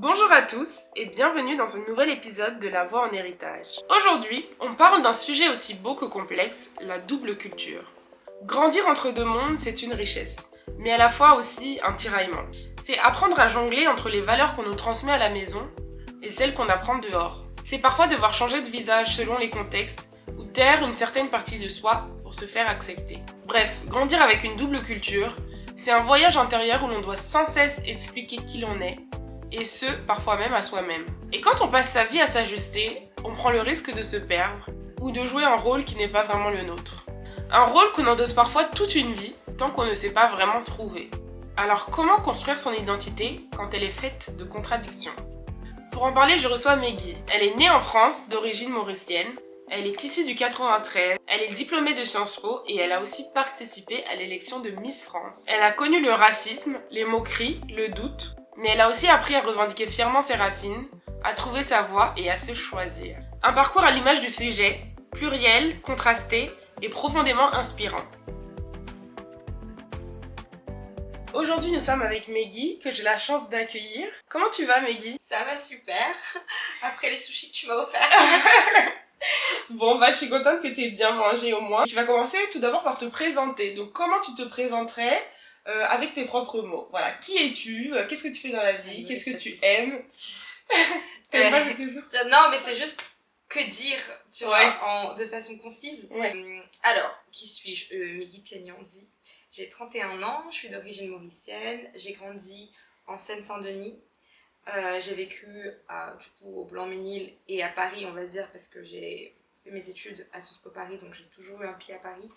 Bonjour à tous et bienvenue dans un nouvel épisode de La Voix en héritage. Aujourd'hui, on parle d'un sujet aussi beau que complexe, la double culture. Grandir entre deux mondes, c'est une richesse, mais à la fois aussi un tiraillement. C'est apprendre à jongler entre les valeurs qu'on nous transmet à la maison et celles qu'on apprend dehors. C'est parfois devoir changer de visage selon les contextes ou taire une certaine partie de soi pour se faire accepter. Bref, grandir avec une double culture, c'est un voyage intérieur où l'on doit sans cesse expliquer qui l'on est, et ce, parfois même à soi-même. Et quand on passe sa vie à s'ajuster, on prend le risque de se perdre, ou de jouer un rôle qui n'est pas vraiment le nôtre. Un rôle qu'on endosse parfois toute une vie, tant qu'on ne sait pas vraiment trouver. Alors comment construire son identité quand elle est faite de contradictions? Pour en parler, je reçois Meggy. Elle est née en France, d'origine mauricienne. Elle est issue du 93, elle est diplômée de Sciences Po et elle a aussi participé à l'élection de Miss France. Elle a connu le racisme, les moqueries, le doute, mais elle a aussi appris à revendiquer fièrement ses racines, à trouver sa voie et à se choisir. Un parcours à l'image du sujet, pluriel, contrasté et profondément inspirant. Aujourd'hui, nous sommes avec Meggy, que j'ai la chance d'accueillir. Comment tu vas, Meggy? Ça va super, après les sushis que tu m'as offerts. Bon, je suis contente que tu aies bien mangé au moins. Tu vas commencer tout d'abord par te présenter. Donc, comment tu te présenterais avec tes propres mots? Voilà, qui es-tu? Qu'est-ce que tu fais dans la vie? Qu'est-ce que tu aimes? Non, mais c'est juste que dire, tu vois, de façon concise. Ouais. Alors, qui suis-je? Meggy Piagnandi. J'ai 31 ans, je suis d'origine mauricienne. J'ai grandi en Seine-Saint-Denis. J'ai vécu du coup au Blanc-Ménil et à Paris, on va dire, parce que j'ai fait mes études à Sciences Po Paris, donc j'ai toujours eu un pied à Paris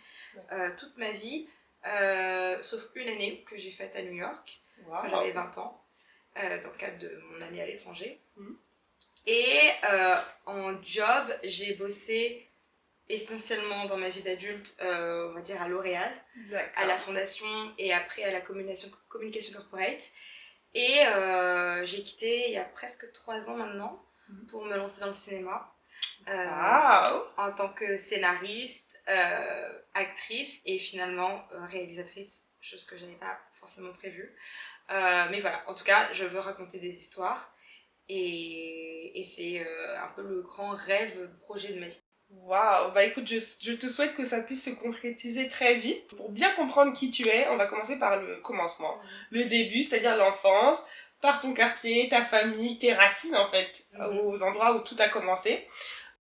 toute ma vie, sauf une année que j'ai faite à New York, quand j'avais 20 ans, dans le cadre de mon année à l'étranger. Et en job, j'ai bossé essentiellement dans ma vie d'adulte, on va dire à L'Oréal, à la fondation et après à la communication corporate. Et j'ai quitté il y a presque 3 ans maintenant pour me lancer dans le cinéma en tant que scénariste, actrice et finalement réalisatrice, chose que j'avais pas forcément prévue. Mais voilà, en tout cas, je veux raconter des histoires et c'est un peu le grand rêve, projet de ma vie. Waouh, écoute, je te souhaite que ça puisse se concrétiser très vite. Pour bien comprendre qui tu es, on va commencer par le commencement, le début, c'est-à-dire l'enfance, par ton quartier, ta famille, tes racines en fait, aux endroits où tout a commencé.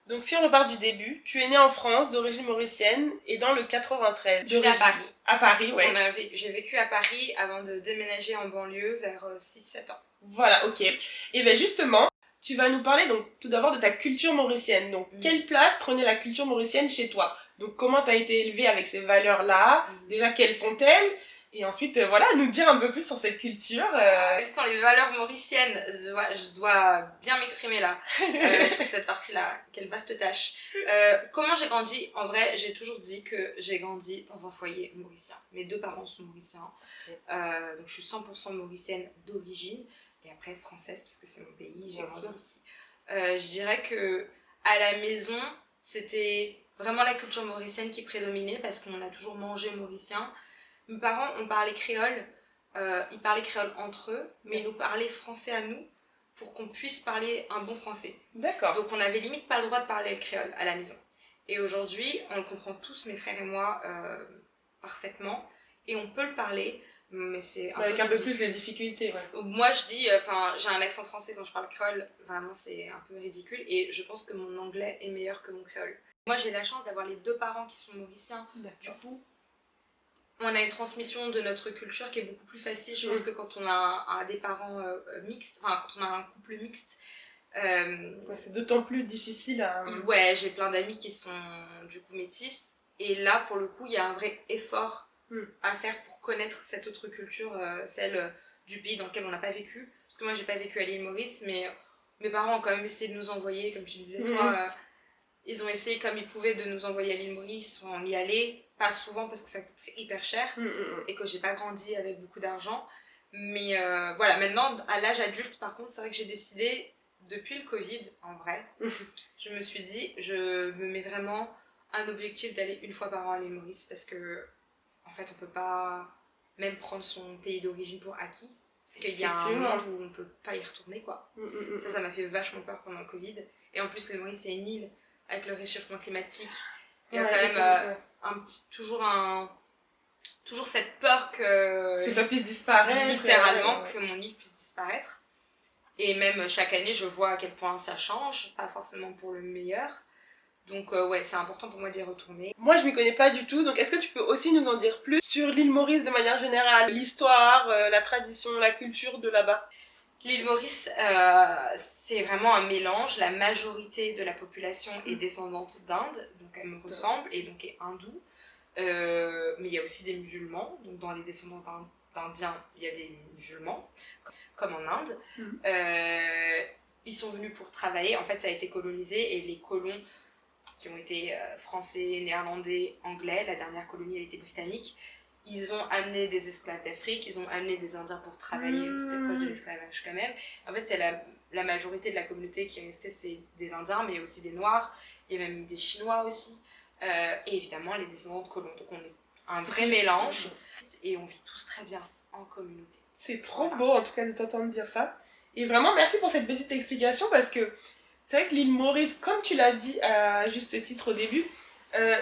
Donc si on repart du début, tu es née en France, d'origine mauricienne, et dans le 93. Je suis née à Paris. À Paris, ouais. J'ai vécu à Paris avant de déménager en banlieue vers 6-7 ans. Voilà, ok. Et bien justement, tu vas nous parler donc tout d'abord de ta culture mauricienne. Donc quelle place prenait la culture mauricienne chez toi? Donc comment tu as été élevée avec ces valeurs-là? Déjà, quelles sont-elles? Et ensuite, nous dire un peu plus sur cette culture. Quelles sont les valeurs mauriciennes? Je dois bien m'exprimer là, sur cette partie-là. Quelle vaste tâche. Comment j'ai grandi? En vrai, j'ai toujours dit que j'ai grandi dans un foyer mauricien. Mes deux parents sont mauriciens. Donc je suis 100% mauricienne d'origine. Et après française, parce que c'est mon pays, j'ai grandi ici. Je dirais que à la maison, c'était vraiment la culture mauricienne qui prédominait, parce qu'on a toujours mangé mauricien. Mes parents, on parlait créole, ils parlaient créole entre eux, mais ils nous parlaient français à nous pour qu'on puisse parler un bon français. D'accord. Donc on avait limite pas le droit de parler le créole à la maison. Et aujourd'hui, on le comprend tous, mes frères et moi, parfaitement, et on peut le parler, mais c'est avec un peu plus de difficultés. Ouais. Moi je dis, j'ai un accent français quand je parle créole, vraiment c'est un peu ridicule, et je pense que mon anglais est meilleur que mon créole. Moi j'ai la chance d'avoir les deux parents qui sont mauriciens, du coup on a une transmission de notre culture qui est beaucoup plus facile. Je pense que quand on a des parents mixtes, quand on a un couple mixte, c'est d'autant plus difficile à... Ouais, j'ai plein d'amis qui sont du coup métisses, et là pour le coup il y a un vrai effort à faire pour connaître cette autre culture, celle du pays dans lequel on n'a pas vécu. Parce que moi j'ai pas vécu à l'île Maurice, mais mes parents ont quand même essayé de nous envoyer, comme tu disais toi, ils ont essayé comme ils pouvaient de nous envoyer à l'île Maurice. On y allait, pas souvent parce que ça coûtait hyper cher et que j'ai pas grandi avec beaucoup d'argent. Mais voilà, maintenant à l'âge adulte, par contre, c'est vrai que j'ai décidé, depuis le Covid, en vrai, je me suis dit, je me mets vraiment un objectif d'aller une fois par an à l'île Maurice, parce que en fait on peut pas même prendre son pays d'origine pour acquis. C'est qu'il y a un monde où on ne peut pas y retourner, quoi. Ça m'a fait vachement peur pendant le Covid. Et en plus, l'île Maurice, c'est une île avec le réchauffement climatique. Il y a quand même toujours cette peur que ça puisse disparaître. Littéralement, que mon île puisse disparaître. Et même chaque année, je vois à quel point ça change, pas forcément pour le meilleur. Donc ouais, c'est important pour moi d'y retourner. Moi, je m'y connais pas du tout, donc est-ce que tu peux aussi nous en dire plus sur l'île Maurice de manière générale, l'histoire, la tradition, la culture de là-bas? L'île Maurice, c'est vraiment un mélange. La majorité de la population est descendante d'Inde, donc elle me ressemble, et donc est hindoue. Mais il y a aussi des musulmans, donc dans les descendants d'Indiens, il y a des musulmans, comme en Inde. Ils sont venus pour travailler, en fait ça a été colonisé, et les colons qui ont été français, néerlandais, anglais, la dernière colonie elle était britannique, ils ont amené des esclaves d'Afrique, ils ont amené des Indiens pour travailler, c'était proche de l'esclavage quand même. En fait, c'est la majorité de la communauté qui est restée, c'est des Indiens, mais aussi des Noirs, il y a même des Chinois aussi, et évidemment les descendants de colons. Donc on est un vrai mélange, et on vit tous très bien en communauté. C'est trop beau en tout cas de t'entendre dire ça. Et vraiment merci pour cette petite explication, parce que c'est vrai que l'île Maurice, comme tu l'as dit à juste titre au début,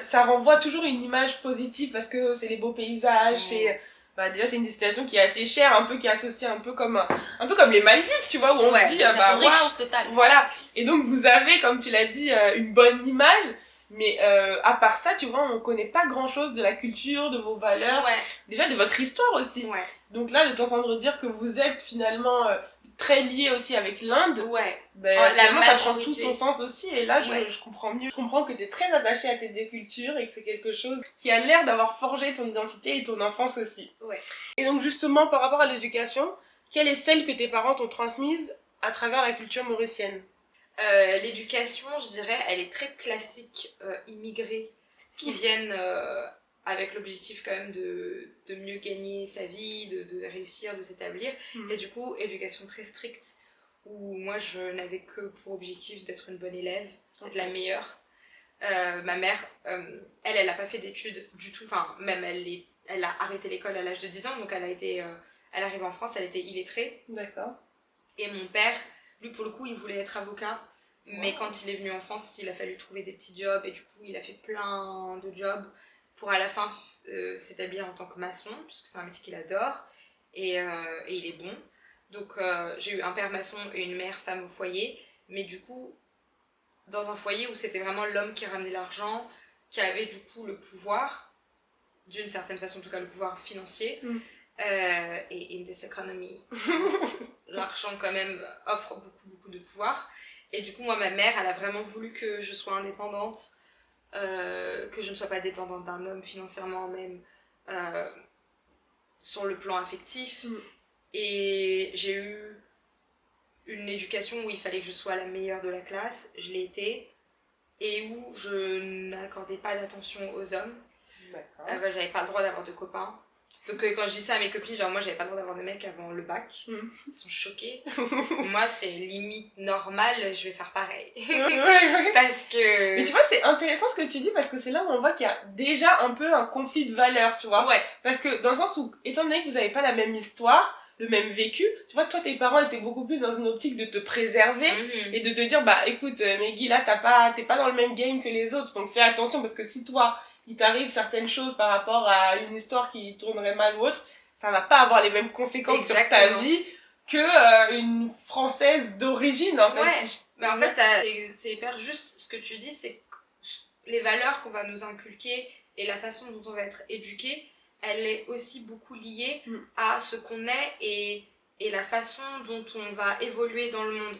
ça renvoie toujours une image positive parce que c'est les beaux paysages, déjà c'est une destination qui est assez chère, un peu qui est associée un peu comme les Maldives, tu vois, où on se dit riche, voilà. Et donc vous avez, comme tu l'as dit, une bonne image, mais à part ça, tu vois, on connaît pas grand chose de la culture, de vos valeurs, déjà de votre histoire aussi. Donc là, de t'entendre dire que vous êtes finalement très lié aussi avec l'Inde, finalement ça prend tout son sens aussi, et là je comprends mieux. Je comprends que tu es très attachée à tes deux cultures et que c'est quelque chose qui a l'air d'avoir forgé ton identité et ton enfance aussi. Et donc justement par rapport à l'éducation, quelle est celle que tes parents t'ont transmise à travers la culture mauricienne? L'éducation, je dirais, elle est très classique, immigrés qui viennent avec l'objectif quand même de mieux gagner sa vie, de réussir, de s'établir. Et du coup, éducation très stricte, où moi je n'avais que pour objectif d'être une bonne élève, d'être la meilleure. Ma mère, elle n'a pas fait d'études du tout, enfin même elle a arrêté l'école à l'âge de 10 ans, donc elle arrive en France, elle était illettrée. D'accord. Et mon père, lui pour le coup il voulait être avocat, mais quand il est venu en France il a fallu trouver des petits jobs, et du coup il a fait plein de jobs pour à la fin s'établir en tant que maçon, puisque c'est un métier qu'il adore, et il est bon. Donc j'ai eu un père maçon et une mère femme au foyer, mais du coup dans un foyer où c'était vraiment l'homme qui ramenait l'argent, qui avait du coup le pouvoir, d'une certaine façon en tout cas le pouvoir financier, et in this economy, l'argent quand même offre beaucoup de pouvoir. Et du coup moi ma mère elle a vraiment voulu que je sois indépendante, que je ne sois pas dépendante d'un homme financièrement, même sur le plan affectif. Et j'ai eu une éducation où il fallait que je sois la meilleure de la classe, je l'ai été, et où je n'accordais pas d'attention aux hommes. D'accord. J'avais pas le droit d'avoir de copains. Donc quand je dis ça à mes copines, genre moi j'avais pas le droit d'avoir de mecs avant le bac, ils sont choqués. Moi c'est limite normal, je vais faire pareil. Parce que... Mais tu vois, c'est intéressant ce que tu dis, parce que c'est là où on voit qu'il y a déjà un peu un conflit de valeurs, tu vois. Parce que dans le sens où, étant donné que vous avez pas la même histoire, le même vécu, tu vois, toi tes parents étaient beaucoup plus dans une optique de te préserver et de te dire, bah écoute Meggy, là t'es pas dans le même game que les autres, donc fais attention, parce que si toi il t'arrive certaines choses par rapport à une histoire qui tournerait mal ou autre, ça va pas avoir les mêmes conséquences sur ta vie que une Française d'origine, en fait. Mais en fait, c'est hyper juste ce que tu dis, c'est que les valeurs qu'on va nous inculquer et la façon dont on va être éduqué, elle est aussi beaucoup liée à ce qu'on est et la façon dont on va évoluer dans le monde.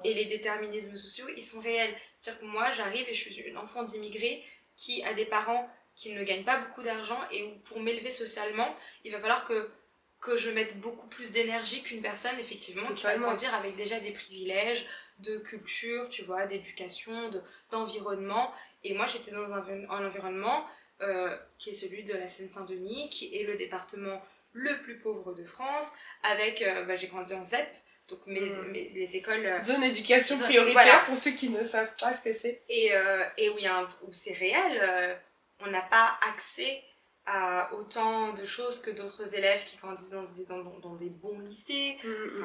Et les déterminismes sociaux, ils sont réels. C'est-à-dire que moi, j'arrive et je suis une enfant d'immigrés qui a des parents qui ne gagnent pas beaucoup d'argent, et où pour m'élever socialement, il va falloir que je mette beaucoup plus d'énergie qu'une personne, effectivement, qui va grandir avec déjà des privilèges, de culture, tu vois, d'éducation, d'environnement. Et moi, j'étais dans un environnement qui est celui de la Seine-Saint-Denis, qui est le département le plus pauvre de France, avec, j'ai grandi en ZEP, donc les écoles... Zone éducation prioritaire, pour ceux qui ne savent pas ce que c'est. Et où c'est réel, on n'a pas accès à autant de choses que d'autres élèves qui grandissent dans des bons lycées,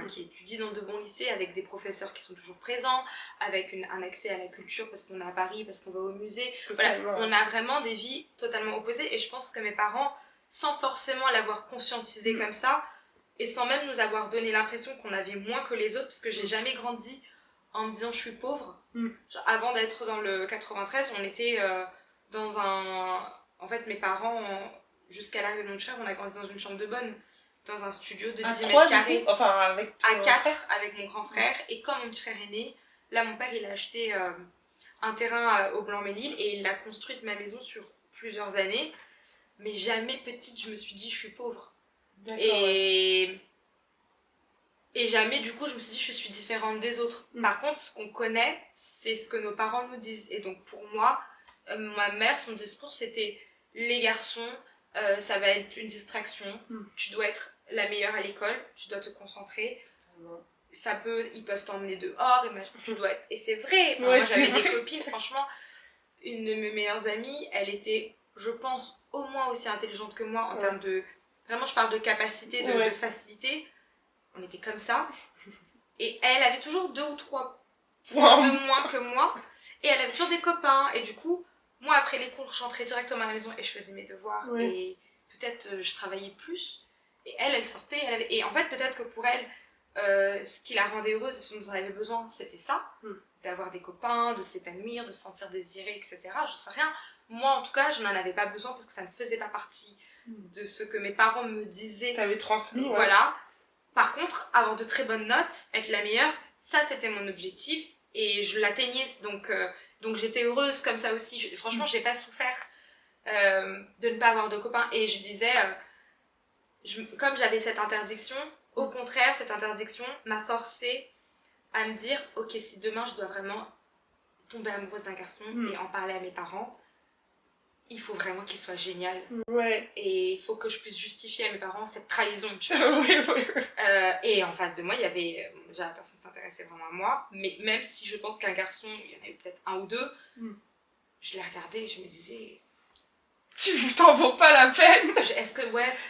qui étudient dans de bons lycées, avec des professeurs qui sont toujours présents, avec un accès à la culture parce qu'on est à Paris, parce qu'on va au musée. Voilà, on a vraiment des vies totalement opposées, et je pense que mes parents, sans forcément l'avoir conscientisé comme ça, et sans même nous avoir donné l'impression qu'on avait moins que les autres, parce que j'ai jamais grandi en me disant je suis pauvre. Genre, avant d'être dans le 93, on était dans un... En fait, mes parents, jusqu'à l'arrivée de mon frère, on a grandi dans une chambre de bonne, dans un studio de 10 mètres carrés. Enfin, avec à 4, avec mon grand frère. Et quand mon petit frère est né, là, mon père, il a acheté un terrain au Blanc-Ménil, et il a construit ma maison sur plusieurs années. Mais jamais petite, je me suis dit, je suis pauvre. Et jamais, du coup, je me suis dit, je suis différente des autres. Par contre, ce qu'on connaît, c'est ce que nos parents nous disent. Et donc, pour moi, ma mère, son discours, c'était les garçons, ça va être une distraction. Tu dois être la meilleure à l'école, tu dois te concentrer. Ils peuvent t'emmener dehors, tu dois être... Et c'est vrai. Moi, j'avais des copines, franchement, une de mes meilleures amies, elle était, je pense, au moins aussi intelligente que moi en termes de... Vraiment, je parle de capacité, de facilité. On était comme ça. Et elle avait toujours 2 ou 3 points de moins que moi. Et elle avait toujours des copains. Et du coup, moi, après les cours, j'entrais directement à la maison et je faisais mes devoirs. Et peut-être je travaillais plus. Et elle sortait. Et en fait, peut-être que pour elle, ce qui la rendait heureuse et ce dont elle avait besoin, c'était ça. D'avoir des copains, de s'épanouir, de se sentir désirée, etc. Je sais rien. Moi, en tout cas, je n'en avais pas besoin parce que ça ne faisait pas partie de ce que mes parents me disaient. T'avais transmis, Voilà. Par contre, avoir de très bonnes notes, être la meilleure, ça c'était mon objectif et je l'atteignais, donc j'étais heureuse comme ça aussi. Franchement, j'ai pas souffert de ne pas avoir de copains, et je disais, comme j'avais cette interdiction, au contraire, cette interdiction m'a forcée à me dire, ok, si demain je dois vraiment tomber amoureuse d'un garçon et en parler à mes parents, il faut vraiment qu'il soit génial. Et il faut que je puisse justifier à mes parents cette trahison, tu vois. Et en face de moi, il y avait... déjà, la personne s'intéressait vraiment à moi. Mais même si je pense qu'un garçon, il y en avait peut-être 1 ou 2, je les regardais et je me disais... Tu t'en vaux pas la peine. Est-ce que,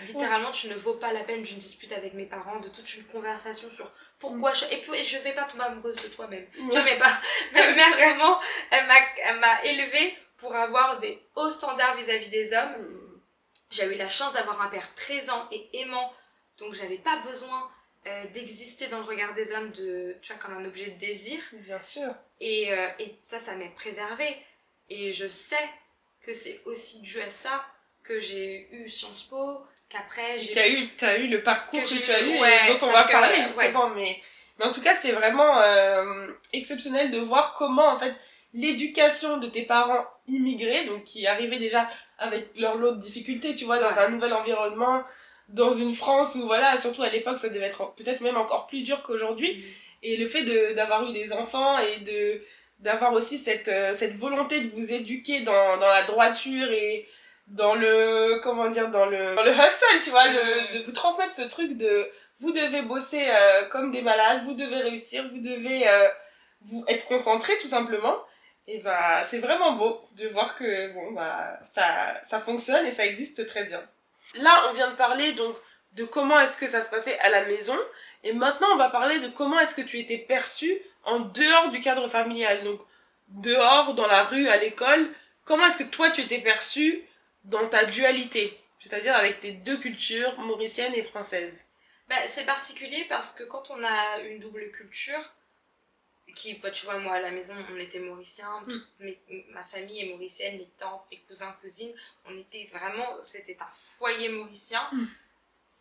littéralement, tu ne vaux pas la peine d'une dispute avec mes parents, de toute une conversation sur pourquoi et puis je vais pas tomber amoureuse de toi-même. Je vais pas. Ma mère, vraiment, elle m'a élevée pour avoir des hauts standards vis-à-vis des hommes. J'ai eu la chance d'avoir un père présent et aimant, donc j'avais pas besoin d'exister dans le regard des hommes comme un objet de désir. Bien sûr. Et ça m'est préservé. Et je sais que c'est aussi dû à ça que j'ai eu Sciences Po, qu'après j'ai... T'as eu le parcours que tu as eu et dont on va parler justement. Mais en tout cas, c'est vraiment exceptionnel de voir comment, en fait, l'éducation de tes parents immigrés, donc qui arrivaient déjà avec leur lot de difficultés, tu vois, dans un nouvel environnement, dans une France où, voilà, surtout à l'époque, ça devait être peut-être même encore plus dur qu'aujourd'hui. Et le fait d'avoir eu des enfants et d'avoir aussi cette volonté de vous éduquer dans la droiture et dans le, dans le hustle, tu vois, de vous transmettre ce truc de vous devez bosser comme des malades, vous devez réussir, vous devez vous être concentré tout simplement. Et c'est vraiment beau de voir que ça fonctionne et ça existe très bien. Là, on vient de parler donc de comment est-ce que ça se passait à la maison, et maintenant on va parler de comment est-ce que tu étais perçue en dehors du cadre familial, donc dehors, dans la rue, à l'école. Comment est-ce que toi tu étais perçue dans ta dualité, c'est-à-dire avec tes 2 cultures, mauricienne et française? C'est particulier parce que quand on a une double culture, tu vois, moi à la maison on était mauriciens, ma famille est mauricienne, mes tantes, mes cousins, cousines, c'était un foyer mauricien.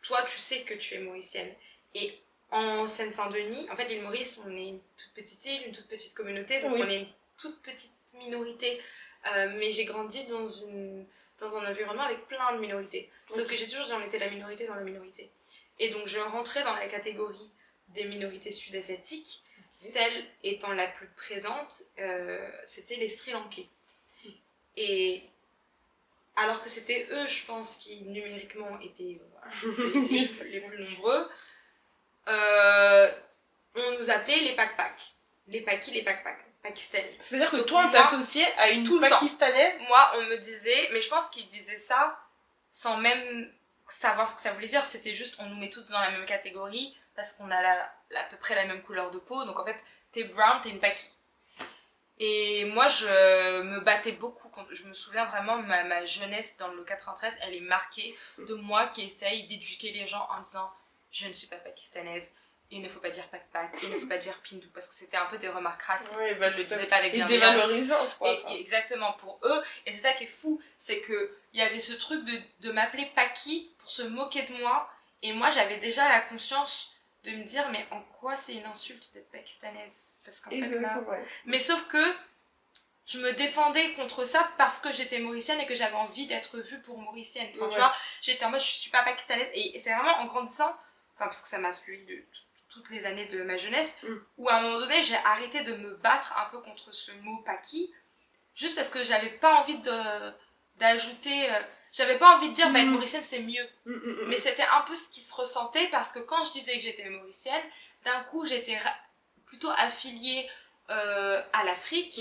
Toi tu sais que tu es mauricienne. Et en Seine-Saint-Denis, en fait l'île Maurice, on est une toute petite île, une toute petite communauté, donc on est une toute petite minorité. Mais j'ai grandi dans un environnement avec plein de minorités. Sauf que j'ai toujours dit on était la minorité dans la minorité. Et donc je rentrais dans la catégorie des minorités sud-asiatiques. Celle étant la plus présente, c'était les Sri Lankais. Et alors que c'était eux, je pense, qui numériquement étaient les plus nombreux, on nous appelait les Pak-Pak. Les Pakis, les Pak-Pak. Pakistanais. C'est-à-dire que toi, on t'associait à une Pakistanaise? Moi, on me disait, mais je pense qu'ils disaient ça sans même savoir ce que ça voulait dire. C'était juste, on nous met toutes dans la même catégorie parce qu'on a à peu près la même couleur de peau. Donc en fait, t'es brown, t'es une paki. Et moi, je me battais beaucoup. Je me souviens vraiment, ma jeunesse dans le 93, elle est marquée de moi qui essaye d'éduquer les gens en disant « Je ne suis pas pakistanaise, il ne faut pas dire pak-pak, il ne faut pas dire pindou », parce que c'était un peu des remarques racistes, Ouais, ils ne le disaient pas avec bienveillance. Et dévalorisant, quoi. Et exactement, pour eux. Et c'est ça qui est fou, c'est qu'il y avait ce truc de m'appeler Paki pour se moquer de moi. Et moi, j'avais déjà la conscience de me dire, mais en quoi c'est une insulte d'être pakistanaise? Parce qu'en fait, là... Ouais. Mais sauf que je me défendais contre ça parce que j'étais mauricienne et que j'avais envie d'être vue pour mauricienne. Enfin, tu vois, j'étais en mode, je suis pas pakistanaise. Et c'est vraiment en grandissant, enfin, parce que ça m'a suivi de toutes les années de ma jeunesse, où à un moment donné, j'ai arrêté de me battre un peu contre ce mot paki, juste parce que j'avais pas envie d'ajouter... j'avais pas envie de dire, être mauricienne, c'est mieux. Mais c'était un peu ce qui se ressentait, parce que quand je disais que j'étais mauricienne, d'un coup, j'étais plutôt affiliée à l'Afrique,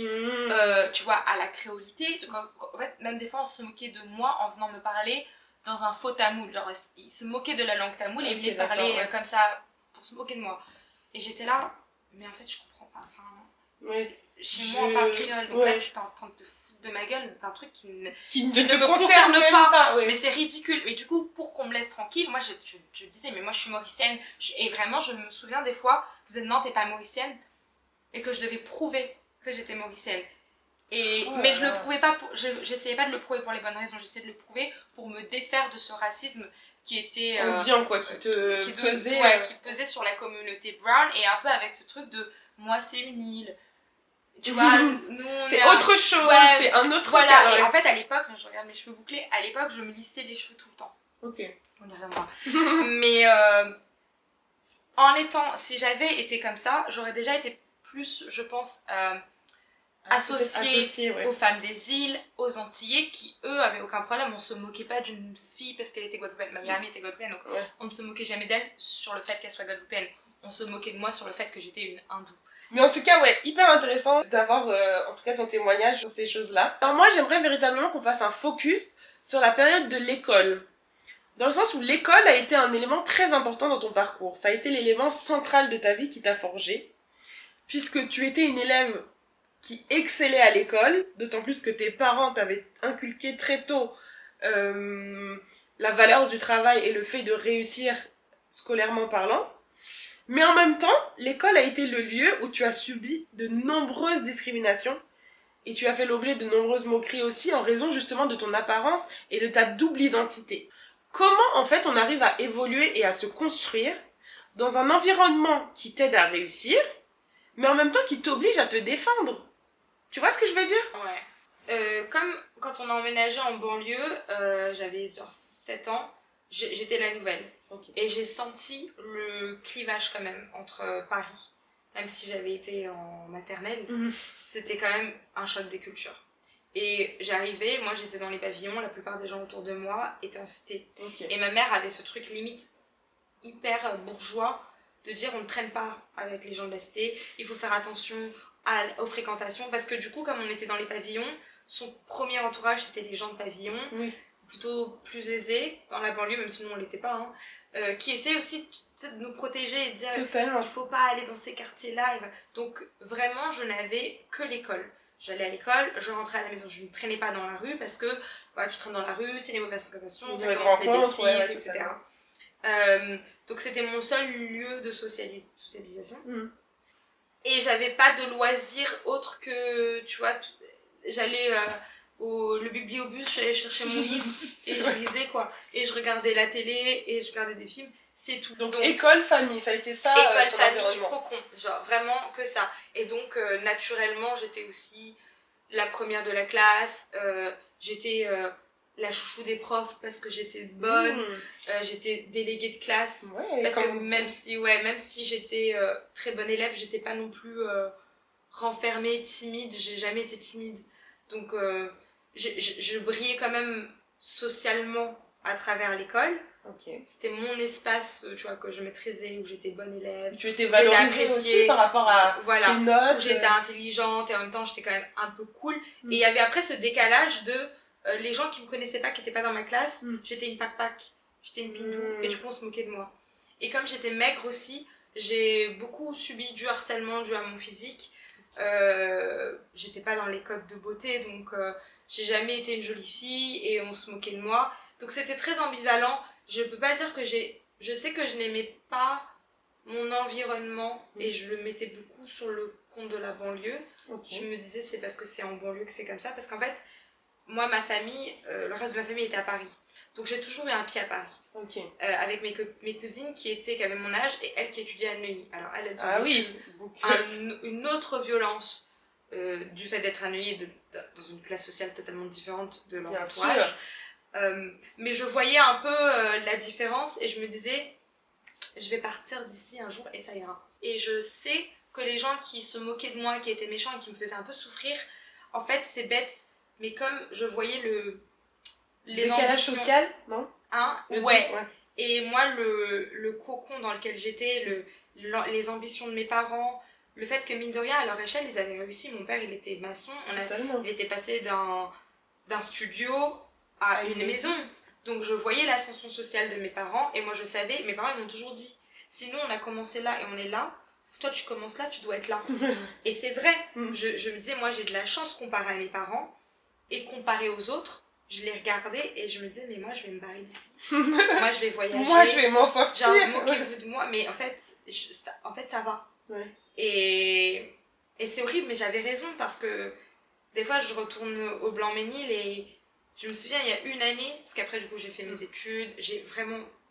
tu vois, à la créolité. Donc, en fait, même des fois, on se moquait de moi en venant me parler dans un faux tamoul. Genre, ils se moquaient de la langue tamoul et ils venaient parler comme ça pour se moquer de moi. Et j'étais là, mais en fait, je comprends pas. Enfin, chez moi, on parle créole. Donc là, tu t'es en train de te foutre de ma gueule d'un truc qui ne me concerne pas. Mais c'est ridicule. Et du coup, pour qu'on me laisse tranquille, moi, je disais, mais moi, je suis mauricienne. Et vraiment, je me souviens des fois, vous êtes non, t'es pas mauricienne. Et que je devais prouver que j'étais mauricienne. Mais je le prouvais pas, j'essayais pas de le prouver pour les bonnes raisons, j'essayais de le prouver pour me défaire de ce racisme qui était... ambiant, quoi, qui pesait... qui pesait sur la communauté brown, et un peu avec ce truc de « moi c'est une île ». Tu vois, nous on c'est autre chose, c'est un autre cadre. Et en fait, à l'époque, je regarde mes cheveux bouclés, à l'époque, je me lissais les cheveux tout le temps. Ok. On y reviendra. Mais si j'avais été comme ça, j'aurais déjà été plus, je pense, associée aux femmes des îles, aux Antillais, qui eux avaient aucun problème. On se moquait pas d'une fille parce qu'elle était guadeloupéenne. Ma meilleure amie était guadeloupéenne, donc on ne se moquait jamais d'elle sur le fait qu'elle soit guadeloupéenne. On se moquait de moi sur le fait que j'étais une hindoue. Mais en tout cas, hyper intéressant d'avoir en tout cas ton témoignage sur ces choses-là. Alors moi, j'aimerais véritablement qu'on fasse un focus sur la période de l'école. Dans le sens où l'école a été un élément très important dans ton parcours. Ça a été l'élément central de ta vie qui t'a forgé. Puisque tu étais une élève qui excellait à l'école, d'autant plus que tes parents t'avaient inculqué très tôt la valeur du travail et le fait de réussir scolairement parlant. Mais en même temps, l'école a été le lieu où tu as subi de nombreuses discriminations et tu as fait l'objet de nombreuses moqueries aussi en raison justement de ton apparence et de ta double identité. Comment en fait on arrive à évoluer et à se construire dans un environnement qui t'aide à réussir, mais en même temps qui t'oblige à te défendre? Tu vois ce que je veux dire? Ouais. Comme quand on a emménagé en banlieue, j'avais genre 7 ans, j'étais la nouvelle. Okay. Et j'ai senti le clivage quand même entre Paris, même si j'avais été en maternelle, c'était quand même un choc des cultures. Et j'arrivais, moi j'étais dans les pavillons, la plupart des gens autour de moi étaient en cité. Okay. Et ma mère avait ce truc limite hyper bourgeois de dire on ne traîne pas avec les gens de la cité, il faut faire attention aux fréquentations, parce que du coup comme on était dans les pavillons, son premier entourage c'était les gens de pavillon, plutôt plus aisés dans la banlieue, même si nous on l'était pas, qui essaient aussi de nous protéger et de dire il faut pas aller dans ces quartiers là. Donc vraiment je n'avais que l'école. J'allais à l'école, je rentrais à la maison, je ne traînais pas dans la rue parce que tu traînes dans la rue, c'est les mauvaises fréquentations, ça commence les bêtises, etc. Donc c'était mon seul lieu de socialisation. Et j'avais pas de loisirs autres que, tu vois, j'allais le bibliobus, j'allais chercher mon livre et je lisais quoi. Et je regardais la télé et je regardais des films, c'est tout. Donc école, famille, ça a été ça? École, famille, cocon, genre vraiment que ça. Et donc naturellement, j'étais aussi la première de la classe, j'étais la chouchou des profs parce que j'étais bonne, j'étais déléguée de classe, parce que même si j'étais très bonne élève, j'étais pas non plus renfermée, timide, j'ai jamais été timide. Donc je brillais quand même socialement à travers l'école. C'était mon espace, tu vois, que je maîtrisais, où j'étais bonne élève. Tu étais valorisée aussi par rapport à tes notes. Où j'étais intelligente et en même temps j'étais quand même un peu cool. Et il y avait après ce décalage de les gens qui me connaissaient pas, qui étaient pas dans ma classe, j'étais une pac-pac, j'étais une pindou, et du coup on se moquait de moi. Et comme j'étais maigre aussi, j'ai beaucoup subi du harcèlement dû à mon physique. J'étais pas dans les codes de beauté, donc j'ai jamais été une jolie fille et on se moquait de moi. Donc c'était très ambivalent. Je peux pas dire que je sais que je n'aimais pas mon environnement et je le mettais beaucoup sur le compte de la banlieue. Okay. Je me disais c'est parce que c'est en banlieue que c'est comme ça, parce qu'en fait moi ma famille, le reste de ma famille était à Paris, donc j'ai toujours eu un pied à Paris. Okay. Avec mes cousines qui avaient mon âge et elle qui étudiait à Neuilly. Alors elle a une autre violence du fait d'être à Neuilly dans une classe sociale totalement différente de leur entourage. Mais je voyais un peu la différence et je me disais je vais partir d'ici un jour et ça ira. Et je sais que les gens qui se moquaient de moi, qui étaient méchants et qui me faisaient un peu souffrir, en fait c'est bête, mais comme je voyais les décalage social, non? Ouais. Et moi le cocon dans lequel j'étais, les ambitions de mes parents, le fait que mine de rien à leur échelle ils avaient réussi. Mon père il était maçon, il était passé d'un studio à une maison. Donc je voyais l'ascension sociale de mes parents et moi je savais, mes parents ils m'ont toujours dit si nous on a commencé là et on est là, toi tu commences là, tu dois être là. Et c'est vrai, je me disais moi j'ai de la chance comparé à mes parents et comparé aux autres, je les regardais et je me disais mais moi je vais me barrer d'ici. Moi je vais voyager. Moi je vais m'en sortir. Genre moquez-vous de moi, mais en fait ça va. Ouais. Et c'est horrible mais j'avais raison parce que des fois je retourne au Blanc-Ménil et je me souviens, il y a une année, parce qu'après du coup j'ai fait mes études,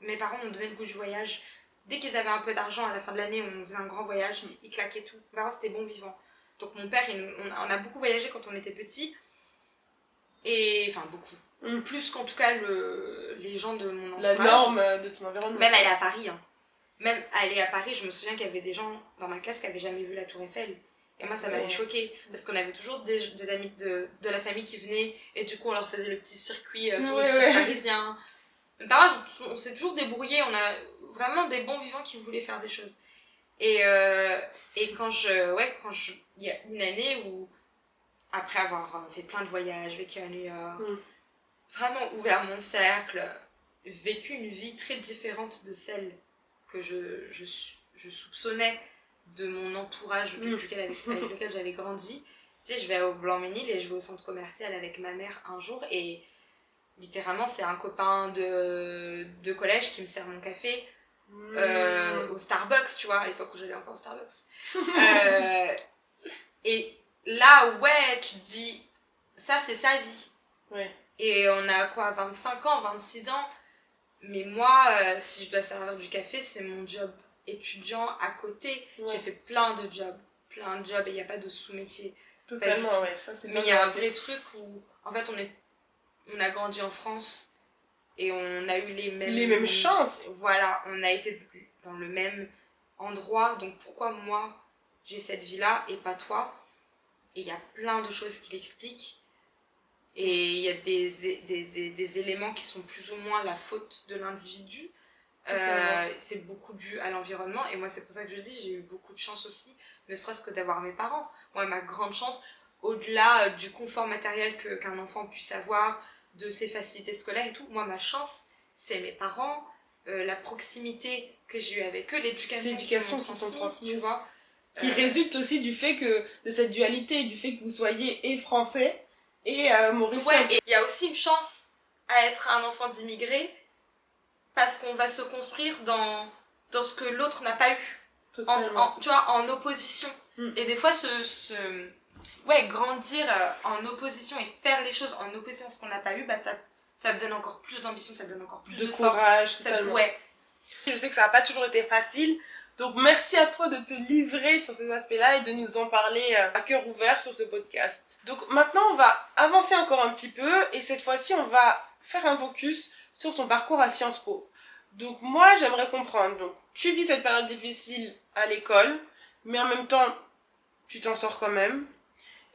mes parents m'ont donné le goût du voyage. Dès qu'ils avaient un peu d'argent à la fin de l'année, on faisait un grand voyage, ils claquaient tout. Mes parents c'était bon vivant. Donc mon père, on a beaucoup voyagé quand on était petits. Et enfin beaucoup. Plus qu'en tout cas les gens de mon entourage. La norme de ton environnement. Même aller à Paris. Même aller à Paris, je me souviens qu'il y avait des gens dans ma classe qui n'avaient jamais vu la Tour Eiffel. Et moi, ça m'avait choquée, parce qu'on avait toujours des amis de la famille qui venaient, et du coup, on leur faisait le petit circuit touristique parisien. Mes parents, on s'est toujours débrouillés, on a vraiment des bons vivants qui voulaient faire des choses. Et il y a une année où, après avoir fait plein de voyages, vécu à New York, vraiment ouvert mon cercle, vécu une vie très différente de celle que je soupçonnais de mon entourage avec lequel j'avais grandi. Tu sais, je vais au Blanc-Ménil et je vais au centre commercial avec ma mère un jour et littéralement c'est un copain de collège qui me sert mon café au Starbucks, tu vois, à l'époque où j'allais encore au Starbucks. Et là, ouais, tu te dis, ça c'est sa vie. Ouais. Et on a quoi, 25 ans, 26 ans, mais moi, si je dois servir du café, c'est mon job étudiant à côté. J'ai fait plein de jobs et il n'y a pas de sous-métier. Totalement, ouais, ça c'est. Mais il y a un vrai truc où en fait on a grandi en France et on a eu les mêmes chances. Voilà, on a été dans le même endroit, donc pourquoi moi j'ai cette vie là et pas toi? Et il y a plein de choses qui l'expliquent. Et il y a des éléments qui sont plus ou moins la faute de l'individu. C'est beaucoup dû à l'environnement et moi c'est pour ça que je dis j'ai eu beaucoup de chance aussi, ne serait-ce que d'avoir mes parents. Moi ma grande chance, au-delà du confort matériel qu'un enfant puisse avoir, de ses facilités scolaires et tout, moi ma chance c'est mes parents, la proximité que j'ai eue avec eux, l'éducation qu'ils m'ont transmise, tu vois, qui résulte aussi du fait que de cette dualité, du fait que vous soyez et français et mauricien. Ouais, et il y a aussi une chance à être un enfant d'immigré parce qu'on va se construire dans ce que l'autre n'a pas eu, tu vois, en opposition. Et des fois grandir en opposition et faire les choses en opposition à ce qu'on n'a pas eu, bah ça te donne encore plus d'ambition, ça te donne encore plus de courage, force, ouais. Je sais que ça n'a pas toujours été facile, donc merci à toi de te livrer sur ces aspects-là et de nous en parler à cœur ouvert sur ce podcast. Donc maintenant on va avancer encore un petit peu et cette fois-ci on va faire un focus sur ton parcours à Sciences Po. Donc moi j'aimerais comprendre, donc tu vis cette période difficile à l'école, mais en même temps tu t'en sors quand même,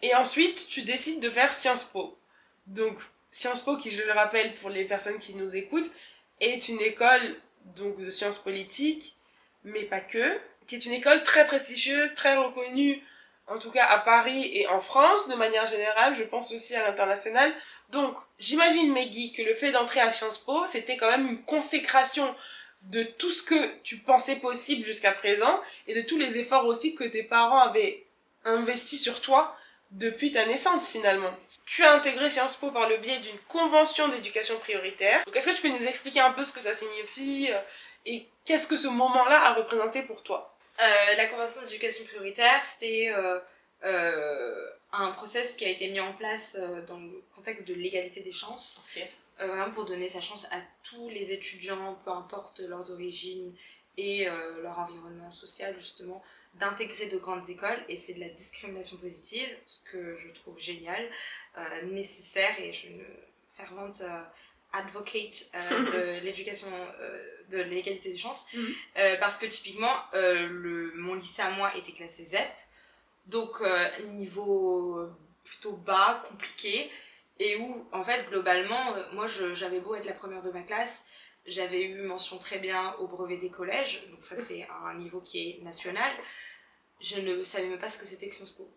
et ensuite tu décides de faire Sciences Po. Donc Sciences Po, qui je le rappelle pour les personnes qui nous écoutent, est une école donc de sciences politiques, mais pas que, qui est une école très prestigieuse, très reconnue en tout cas à Paris et en France de manière générale, je pense aussi à l'international. Donc j'imagine Meggy que le fait d'entrer à Sciences Po, c'était quand même une consécration de tout ce que tu pensais possible jusqu'à présent et de tous les efforts aussi que tes parents avaient investis sur toi depuis ta naissance finalement. Tu as intégré Sciences Po par le biais d'une convention d'éducation prioritaire. Donc est-ce que tu peux nous expliquer un peu ce que ça signifie et qu'est-ce que ce moment-là a représenté pour toi? La convention d'éducation prioritaire, c'était un process qui a été mis en place dans le contexte de l'égalité des chances. Okay. Vraiment pour donner sa chance à tous les étudiants, peu importe leurs origines et leur environnement social justement, d'intégrer de grandes écoles. Et c'est de la discrimination positive, ce que je trouve génial, nécessaire, et je suis une fervente advocate de l'éducation, de l'égalité des chances, parce que typiquement mon lycée à moi était classé ZEP, donc niveau plutôt bas, compliqué, et où en fait globalement moi j'avais beau être la première de ma classe, j'avais eu mention très bien au brevet des collèges, donc ça c'est un niveau qui est national. Je ne savais même pas ce que c'était que Sciences Po.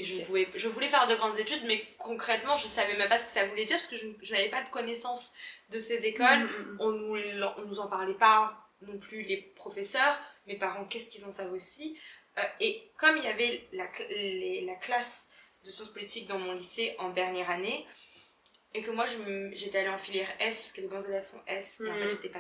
Et je voulais faire de grandes études, mais concrètement, je ne savais même pas ce que ça voulait dire, parce que je n'avais pas de connaissance de ces écoles. On nous en parlait pas non plus, les professeurs. Mes parents, qu'est-ce qu'ils en savent aussi. Et comme il y avait la classe de sciences politiques dans mon lycée en dernière année, et que moi j'étais allée en filière S, parce que les bons élèves font S, et en fait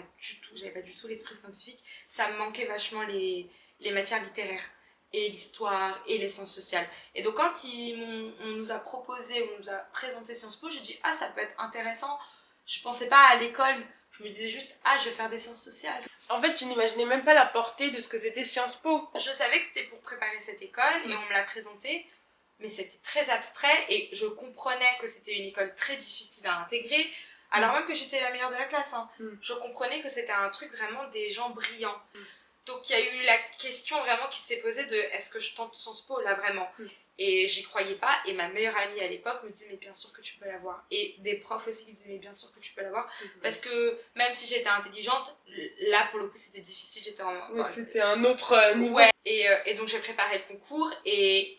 j'avais pas du tout l'esprit scientifique, ça me manquait vachement les matières littéraires et l'histoire et les sciences sociales. Et donc quand on nous a proposé, on nous a présenté Sciences Po, j'ai dit ah ça peut être intéressant. Je pensais pas à l'école, je me disais juste ah je vais faire des sciences sociales. En fait tu n'imaginais même pas la portée de ce que c'était Sciences Po. Je savais que c'était pour préparer cette école et on me l'a présenté, mais c'était très abstrait et je comprenais que c'était une école très difficile à intégrer, alors même que j'étais la meilleure de la classe. Je comprenais que c'était un truc vraiment des gens brillants. Donc il y a eu la question vraiment qui s'est posée de est-ce que je tente Sciences Po là vraiment, et j'y croyais pas, et ma meilleure amie à l'époque me disait mais bien sûr que tu peux l'avoir, et des profs aussi qui disaient mais bien sûr que tu peux l'avoir, parce que même si j'étais intelligente, là pour le coup c'était difficile, j'étais c'était un autre niveau. Ouais, et donc j'ai préparé le concours, et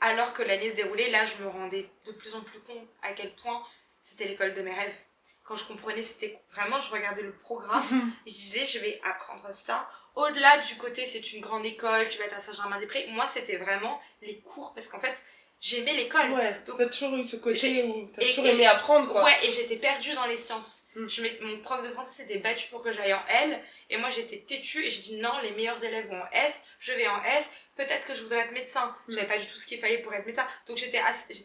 alors que l'année se déroulait, là je me rendais de plus en plus compte à quel point c'était l'école de mes rêves. Quand je comprenais, c'était vraiment, je regardais le programme, et je disais je vais apprendre ça. Au-delà du côté c'est une grande école, tu vas être à Saint-Germain-des-Prés, moi c'était vraiment les cours, parce qu'en fait j'aimais l'école. Ouais, donc t'as toujours eu ce côté où t'as toujours aimé apprendre quoi. Ouais, et j'étais perdue dans les sciences. Mon prof de français s'était battu pour que j'aille en L, et moi j'étais têtue et j'ai dit non, les meilleurs élèves vont en S, je vais en S, peut-être que je voudrais être médecin. J'avais pas du tout ce qu'il fallait pour être médecin, donc j'étais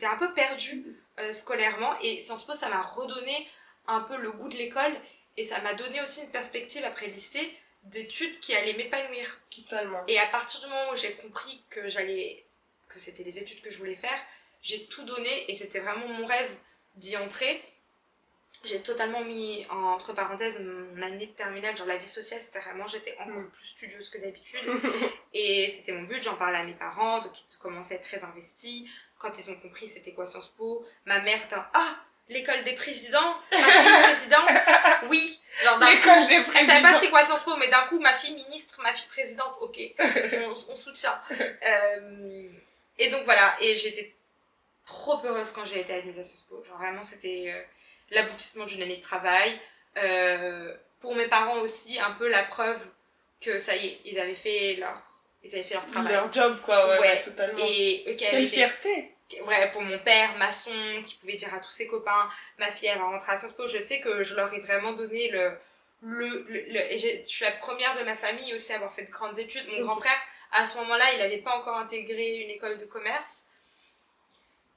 un peu perdue scolairement, et Sciences Po ça m'a redonné un peu le goût de l'école, et ça m'a donné aussi une perspective après le lycée d'études qui allaient m'épanouir. Totalement. Et à partir du moment où j'ai compris que c'était les études que je voulais faire, j'ai tout donné, et c'était vraiment mon rêve d'y entrer. J'ai totalement mis entre parenthèses mon année de terminale, genre la vie sociale, c'était vraiment, j'étais encore plus studieuse que d'habitude, et c'était mon but, j'en parlais à mes parents, donc ils commençaient à être très investis. Quand ils ont compris c'était quoi Sciences Po, ma mère était l'école des présidents, ma fille présidente, oui, genre l'école des présidents. Elle savait pas c'était quoi Sciences Po, mais d'un coup ma fille ministre, ma fille présidente, ok, on soutient. Et donc voilà, et j'étais trop heureuse quand j'ai été admise à Sciences Po, genre vraiment c'était l'aboutissement d'une année de travail. Pour mes parents aussi, un peu la preuve que ça y est, ils avaient fait leur travail. Leur job quoi, ouais, totalement. Et quelle fierté. Ouais, pour mon père, maçon, qui pouvait dire à tous ses copains, ma fille elle va rentrer à Sciences Po, je sais que je leur ai vraiment donné et je suis la première de ma famille aussi à avoir fait de grandes études. Mon grand frère, à ce moment-là, il n'avait pas encore intégré une école de commerce.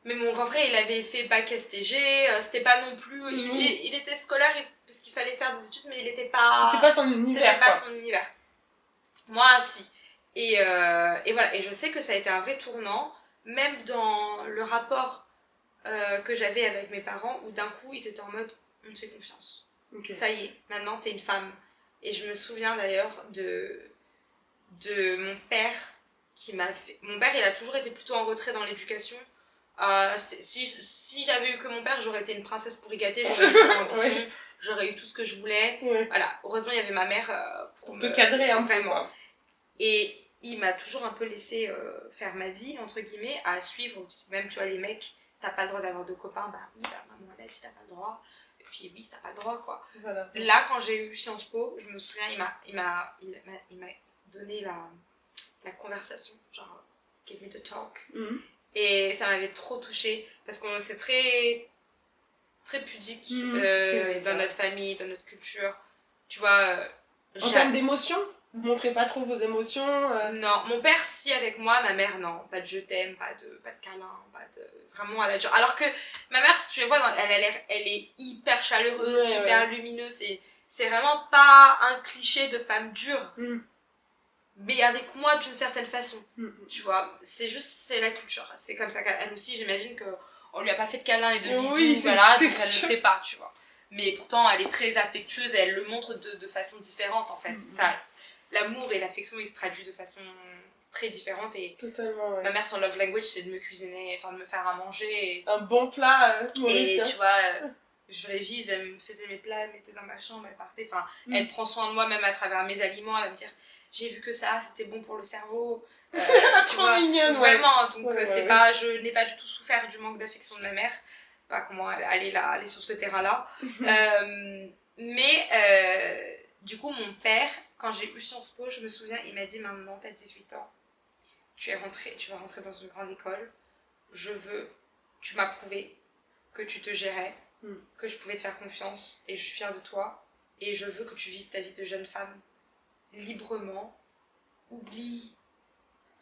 Mais mon grand frère, il avait fait bac STG, c'était pas non plus... Il était scolaire parce qu'il fallait faire des études, mais il était pas... C'était pas son univers. C'était pas son univers. Moi, si. Et voilà, et je sais que ça a été un vrai tournant, même dans le rapport que j'avais avec mes parents, où d'un coup, ils étaient en mode, on te fait confiance. Okay. Ça y est, maintenant t'es une femme. Et je me souviens d'ailleurs de mon père qui m'a fait... Mon père, il a toujours été plutôt en retrait dans l'éducation. Si j'avais eu que mon père, j'aurais été une princesse pourri gâtée, j'aurais eu l'ambition, j'aurais eu tout ce que je voulais. Voilà, heureusement il y avait ma mère pour te cadrer vraiment. Et il m'a toujours un peu laissé faire ma vie, entre guillemets, à suivre. Même, tu vois, les mecs, t'as pas le droit d'avoir de copains. Bah oui, bah maman, elle a dit t'as pas le droit. Et puis oui, t'as pas le droit, quoi. Voilà. Là, quand j'ai eu Sciences Po, je me souviens, il m'a donné la conversation, genre, give me the talk. Et ça m'avait trop touchée, parce que c'est très, très pudique dans notre famille, dans notre culture. Tu vois, en termes d'émotions, vous montrez pas trop vos émotions Non, mon père si avec moi, ma mère non. Pas de je t'aime, pas de câlin, pas de... Vraiment à la dure. Alors que ma mère, si tu la vois, elle est hyper chaleureuse, hyper lumineuse. C'est vraiment pas un cliché de femme dure. Mais avec moi d'une certaine façon. Tu vois, c'est la culture. C'est comme ça qu'elle aussi, j'imagine qu'on lui a pas fait de câlin et de bisous, voilà, donc elle le fait pas, tu vois. Mais pourtant, elle est très affectueuse et elle le montre de façon différente, en fait. Ça, l'amour et l'affection, ils se traduisent de façon très différente. Et totalement, ma mère, son love language, c'est de me cuisiner, enfin de me faire à manger. Et... un bon plat mauricien. Et tu vois, je révise, elle me faisait mes plats, elle mettait dans ma chambre, elle partait. Enfin, elle prend soin de moi même à travers mes aliments. Elle va me dire, j'ai vu que ça, c'était bon pour le cerveau. Tu vois, mignonne, vraiment. Donc c'est pas, je n'ai pas du tout souffert du manque d'affection de ma mère. Pas comment aller sur ce terrain-là. Mais du coup, mon père, quand j'ai eu Sciences Po, je me souviens, il m'a dit, maman, t'as 18 ans, tu vas rentrer dans une grande école, tu m'as prouvé que tu te gérais, que je pouvais te faire confiance, et je suis fière de toi, et je veux que tu vives ta vie de jeune femme librement, oublie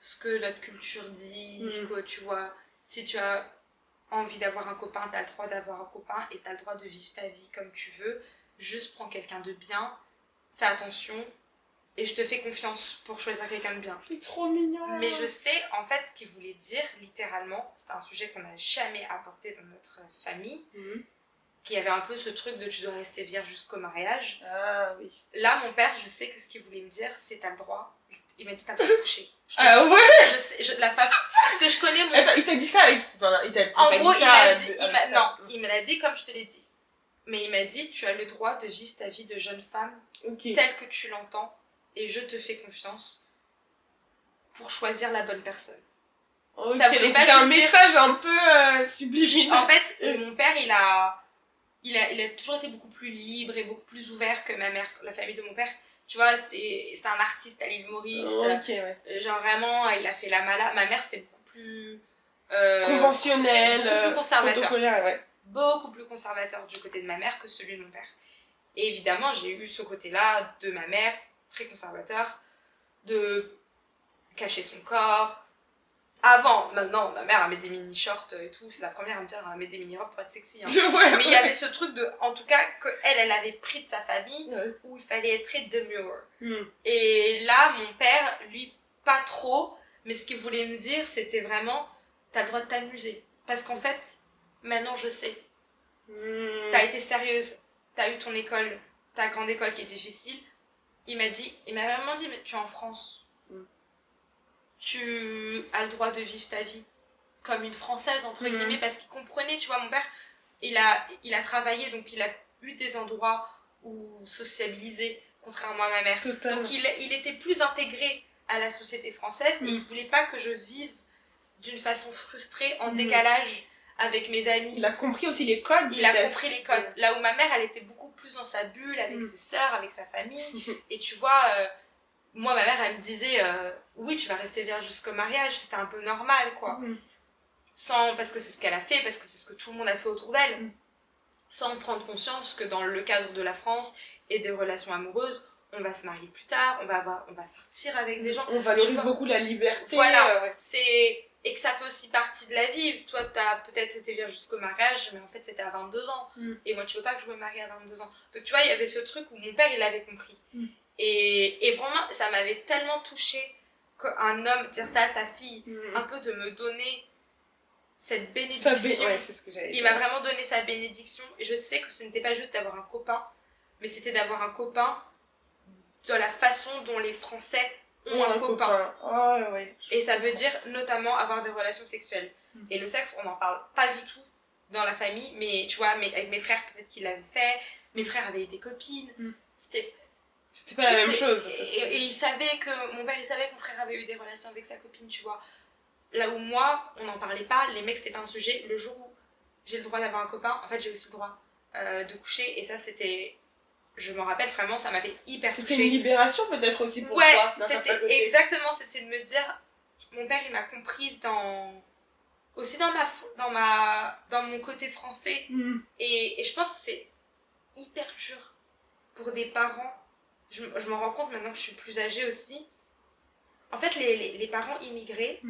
ce que notre culture dit, que tu vois, si tu as envie d'avoir un copain, t'as le droit d'avoir un copain, et t'as le droit de vivre ta vie comme tu veux, juste prends quelqu'un de bien, fais attention, et je te fais confiance pour choisir quelqu'un de bien. C'est trop mignon. Mais je sais, en fait, ce qu'il voulait dire, littéralement, c'est un sujet qu'on n'a jamais abordé dans notre famille, qui avait un peu ce truc de tu dois rester vierge jusqu'au mariage. Ah oui. Là, mon père, je sais que ce qu'il voulait me dire, c'est t'as le droit. Il m'a dit t'as le droit de coucher. Ah ouais. La façon... Parce que je connais mon... Attends, il t'a dit ça avec... Enfin, en gros, il me l'a dit comme je te l'ai dit. Mais il m'a dit, tu as le droit de vivre ta vie de jeune femme telle que tu l'entends, et je te fais confiance pour choisir la bonne personne. Ok, ça voulait pas un message un peu subliminal. En fait, mon père, il a toujours été beaucoup plus libre et beaucoup plus ouvert que ma mère, la famille de mon père. Tu vois, c'était un artiste à l'île Maurice. Genre vraiment, il a fait la mala. Ma mère, c'était beaucoup plus... conventionnel, beaucoup plus conservateur. Beaucoup plus conservateur du côté de ma mère que celui de mon père. Et évidemment, j'ai eu ce côté-là de ma mère, très conservateur, de cacher son corps. Maintenant, ma mère, elle met des mini-shorts et tout. C'est la première à me dire, elle met des mini-robes pour être sexy. Hein. Mais il y avait ce truc de, en tout cas, qu'elle avait pris de sa famille, où il fallait être très demure. Et là, mon père, lui, pas trop. Mais ce qu'il voulait me dire, c'était vraiment, t'as le droit de t'amuser. Parce qu'en fait, maintenant, je sais. T'as été sérieuse. T'as eu ton école, ta grande école qui est difficile. Il m'a vraiment dit, mais tu es en France. Tu as le droit de vivre ta vie comme une Française, entre guillemets, parce qu'il comprenait, tu vois, mon père, il a travaillé, donc il a eu des endroits où sociabiliser, contrairement à ma mère. Totalement. Donc il était plus intégré à la société française, et il voulait pas que je vive d'une façon frustrée, en décalage avec mes amis. Il a compris aussi les codes. Il a compris les codes. Là où ma mère, elle était beaucoup plus dans sa bulle, avec ses sœurs, avec sa famille. Et tu vois, moi, ma mère, elle me disait, oui, tu vas rester vierge jusqu'au mariage, c'était un peu normal, quoi. Parce que c'est ce qu'elle a fait, parce que c'est ce que tout le monde a fait autour d'elle. Sans prendre conscience que dans le cadre de la France et des relations amoureuses, on va se marier plus tard, on va sortir avec des gens. On valorise beaucoup la liberté. Voilà, et que ça fait aussi partie de la vie. Toi, t'as peut-être été vierge jusqu'au mariage, mais en fait, c'était à 22 ans. Et moi, tu veux pas que je me marie à 22 ans. Donc, tu vois, il y avait ce truc où mon père, il l'avait compris. Et vraiment, ça m'avait tellement touchée qu'un homme dire ça à sa fille, un peu de me donner cette bénédiction. C'est ce que j'allais dire. Il m'a vraiment donné sa bénédiction. Et je sais que ce n'était pas juste d'avoir un copain, mais c'était d'avoir un copain de la façon dont les Français ont un copain. Et ça veut dire notamment avoir des relations sexuelles. Et le sexe, on n'en parle pas du tout dans la famille, mais tu vois, avec mes frères, peut-être qu'ils l'avaient fait. Mes frères avaient des copines. C'était pas la même chose. Et il savait que, mon père, il savait que mon frère avait eu des relations avec sa copine, tu vois. Là où moi, on n'en parlait pas, les mecs, c'était pas un sujet. Le jour où j'ai le droit d'avoir un copain, en fait, j'ai aussi le droit de coucher. Et ça, c'était... Je m'en rappelle vraiment, ça m'avait hyper touchée. C'était une libération peut-être aussi pour ouais, toi. c'était exactement, c'était de me dire... Mon père, il m'a comprise aussi dans mon côté français. Et je pense que c'est hyper dur pour des parents. Je m'en rends compte maintenant que je suis plus âgée aussi. En fait, les parents immigrés,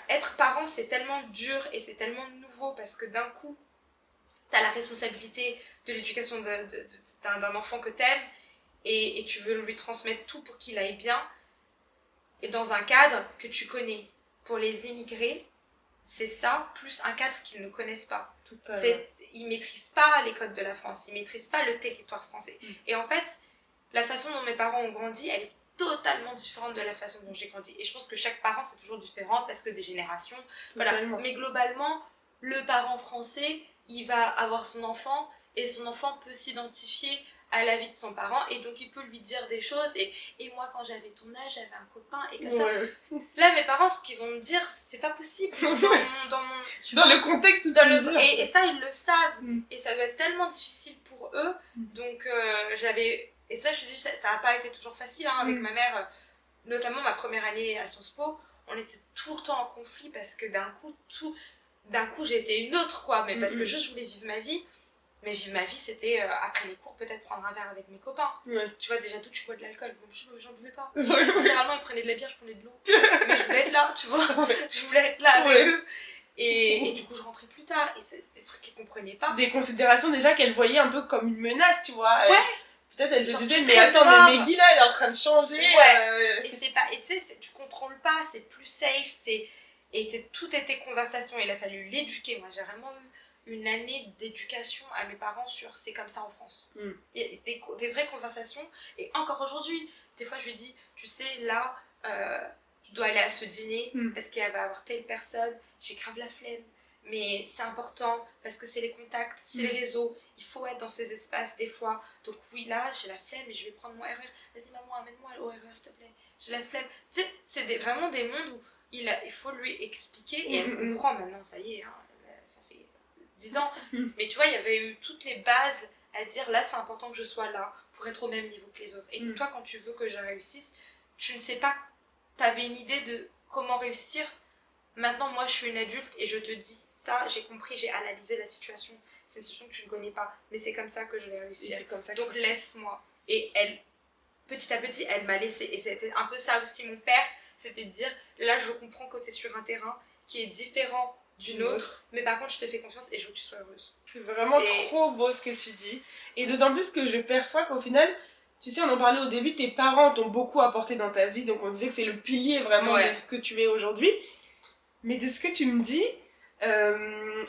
être parent, c'est tellement dur et c'est tellement nouveau parce que d'un coup, t'as la responsabilité de l'éducation d'un enfant que t'aimes et tu veux lui transmettre tout pour qu'il aille bien et dans un cadre que tu connais. Pour les immigrés, c'est ça, plus un cadre qu'ils ne connaissent pas. Ils ne maîtrisent pas les codes de la France, ils ne maîtrisent pas le territoire français. Et en fait, la façon dont mes parents ont grandi, elle est totalement différente de la façon dont j'ai grandi. Et je pense que chaque parent, c'est toujours différent parce que des générations. Voilà. Mais globalement, le parent français, il va avoir son enfant et son enfant peut s'identifier à la vie de son parent et donc il peut lui dire des choses et moi quand j'avais ton âge j'avais un copain et comme ça là mes parents ce qu'ils vont me dire c'est pas possible dans le contexte où et ça ils le savent et ça doit être tellement difficile pour eux donc et ça je te dis ça n'a pas été toujours facile avec ma mère notamment ma première année à Sciences Po on était tout le temps en conflit parce que d'un coup j'étais une autre quoi mais parce que je voulais vivre ma vie. Mais vivre ma vie, c'était après les cours, peut-être prendre un verre avec mes copains. Tu vois, déjà, d'où tu bois de l'alcool. Bon, j'en buvais pas. Littéralement, ils prenaient de la bière, je prenais de l'eau. Mais je voulais être là, tu vois. Je voulais être là avec eux. Et du coup, je rentrais plus tard. Et c'est des trucs qu'ils comprenaient pas. C'est des considérations déjà qu'elles voyaient un peu comme une menace, tu vois. Peut-être elles se disaient, mais attends, mais Meggy là, elle est en train de changer. Et c'est pas. Et tu sais, tu contrôles pas, c'est plus safe. Et tout était conversation. Il a fallu l'éduquer. Moi, j'ai vraiment eu une année d'éducation à mes parents sur c'est comme ça en France. Et des vraies conversations. Et encore aujourd'hui, des fois je lui dis, tu sais, là, je dois aller à ce dîner parce qu'il va y avoir telle personne, j'ai grave la flemme. Mais c'est important parce que c'est les contacts, c'est les réseaux. Il faut être dans ces espaces des fois. Donc oui, là, j'ai la flemme et je vais prendre mon RER. Vas-y maman, amène-moi au RER s'il te plaît. J'ai la flemme. Tu sais, c'est vraiment des mondes où il faut lui expliquer et elle comprend maintenant, ça y est, hein, ça fait 10 ans. Mais tu vois, il y avait eu toutes les bases à dire là, c'est important que je sois là pour être au même niveau que les autres. Et toi, quand tu veux que je réussisse, tu ne sais pas, tu avais une idée de comment réussir. Maintenant, moi, je suis une adulte et je te dis ça, j'ai compris, j'ai analysé la situation. C'est une situation que tu ne connais pas, mais c'est comme ça que je vais réussir. Donc laisse-moi. Et elle, petit à petit, elle m'a laissé. Et c'était un peu ça aussi, mon père, c'était de dire là, je comprends que tu es sur un terrain qui est différent d'une autre, mais par contre je te fais confiance et je veux que tu sois heureuse. C'est vraiment trop beau ce que tu dis, et d'autant plus que je perçois qu'au final, tu sais, on en parlait au début, tes parents t'ont beaucoup apporté dans ta vie, donc on disait que c'est le pilier vraiment de ce que tu es aujourd'hui, mais de ce que tu me dis,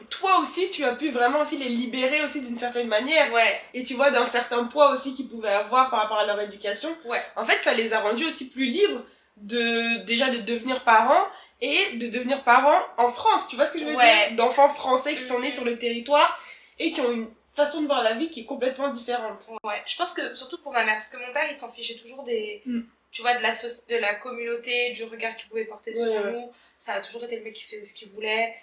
toi aussi tu as pu vraiment aussi les libérer aussi d'une certaine manière, et tu vois d'un certain poids aussi qu'ils pouvaient avoir par rapport à leur éducation, en fait ça les a rendus aussi plus libres déjà de devenir parents, et de devenir parents en France, tu vois ce que je veux dire, d'enfants français qui sont nés sur le territoire et qui ont une façon de voir la vie qui est complètement différente. Je pense que surtout pour ma mère, parce que mon père il s'en fichait toujours tu vois, de la communauté, du regard qu'il pouvait porter sur nous. Ça a toujours été le mec qui faisait ce qu'il voulait,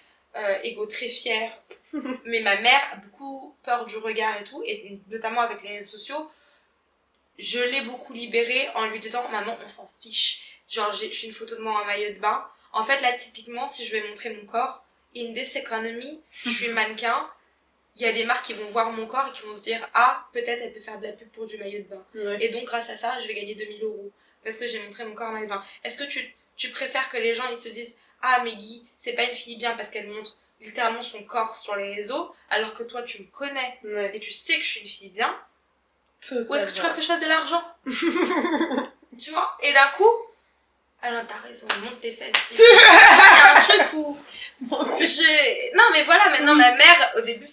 égo très fier. Mais ma mère a beaucoup peur du regard et tout, et notamment avec les réseaux sociaux. Je l'ai beaucoup libérée en lui disant maman on s'en fiche, genre j'ai une photo de moi en maillot de bain. En fait, là, typiquement, si je vais montrer mon corps, in this economy, je suis mannequin, il y a des marques qui vont voir mon corps et qui vont se dire « Ah, peut-être elle peut faire de la pub pour du maillot de bain. » Et donc, grâce à ça, je vais gagner 2000 € parce que j'ai montré mon corps en maillot de bain. Est-ce que tu préfères que les gens ils se disent « Ah, Meggy, c'est pas une fille bien parce qu'elle montre littéralement son corps sur les réseaux, alors que toi, tu me connais et tu sais que je suis une fille bien. » Ou est-ce que tu préfères que je fasse de l'argent? Tu vois? Et d'un coup, alors t'as raison, monte tes fesses. Il y a un truc où non mais voilà, maintenant ma mère au début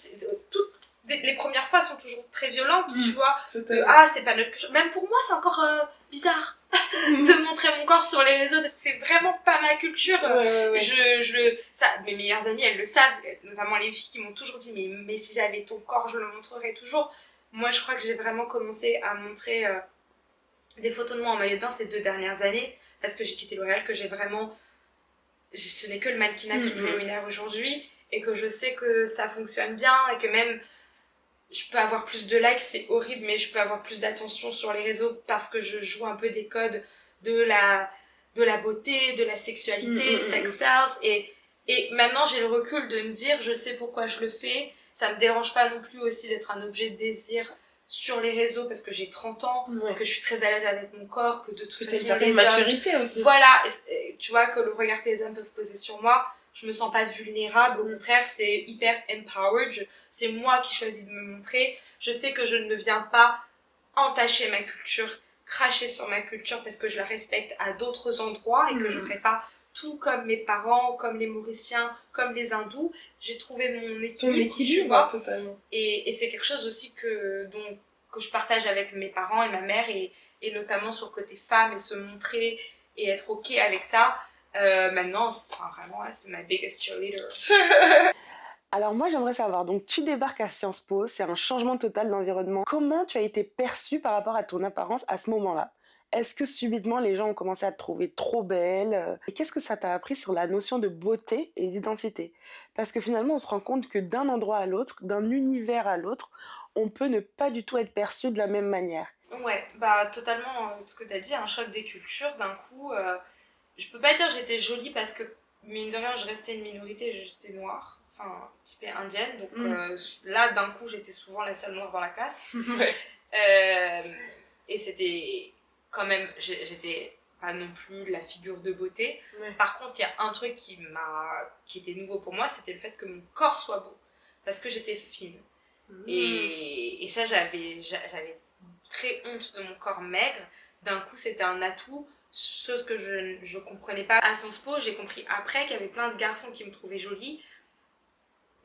les premières fois sont toujours très violentes, tu vois, c'est pas notre culture. Même pour moi c'est encore bizarre de montrer mon corps sur les réseaux parce que c'est vraiment pas ma culture. Mes meilleures amies elles le savent, notamment les filles qui m'ont toujours dit mais si j'avais ton corps je le montrerais toujours. Moi, je crois que j'ai vraiment commencé à montrer des photos de moi en maillot de bain ces 2 dernières années, parce que j'ai quitté L'Oréal, que j'ai vraiment... Ce n'est que le mannequinat qui me rémunère aujourd'hui, et que je sais que ça fonctionne bien, et que même je peux avoir plus de likes, c'est horrible, mais je peux avoir plus d'attention sur les réseaux parce que je joue un peu des codes de la beauté, de la sexualité, sex sells, et maintenant j'ai le recul de me dire, je sais pourquoi je le fais, ça me dérange pas non plus aussi d'être un objet de désir sur les réseaux parce que j'ai 30 ans, que je suis très à l'aise avec mon corps, que de toute façon les maturité aussi. Voilà, tu vois, que le regard que les hommes peuvent poser sur moi, je me sens pas vulnérable, au contraire, c'est hyper empowered, c'est moi qui choisis de me montrer, je sais que je ne viens pas entacher ma culture, cracher sur ma culture parce que je la respecte à d'autres endroits et que je ferai pas tout comme mes parents, comme les Mauriciens, comme les Hindous. J'ai trouvé mon équilibre, tu vois. Totalement. Et c'est quelque chose aussi que je partage avec mes parents et ma mère, et notamment sur le côté femme, et se montrer et être ok avec ça. Maintenant, vraiment, c'est ma biggest cheerleader. Alors moi j'aimerais savoir, donc tu débarques à Sciences Po, c'est un changement total d'environnement. Comment tu as été perçue par rapport à ton apparence à ce moment-là? Est-ce que subitement les gens ont commencé à te trouver trop belle? Et qu'est-ce que ça t'a appris sur la notion de beauté et d'identité? Parce que finalement on se rend compte que d'un endroit à l'autre, d'un univers à l'autre, on peut ne pas du tout être perçu de la même manière. Ouais, bah totalement, ce que t'as dit, un choc des cultures, d'un coup, je peux pas dire j'étais jolie parce que, mine de rien, je restais une minorité, j'étais noire, enfin, typée indienne, donc là, d'un coup, j'étais souvent la seule noire dans la classe. Ouais. Et c'était quand même, j'étais pas non plus la figure de beauté. Ouais. Par contre, il y a un truc qui était nouveau pour moi, c'était le fait que mon corps soit beau, parce que j'étais fine. Et ça, j'avais très honte de mon corps maigre. D'un coup, c'était un atout, chose que je comprenais pas. À Sciences Po, j'ai compris après qu'il y avait plein de garçons qui me trouvaient jolie,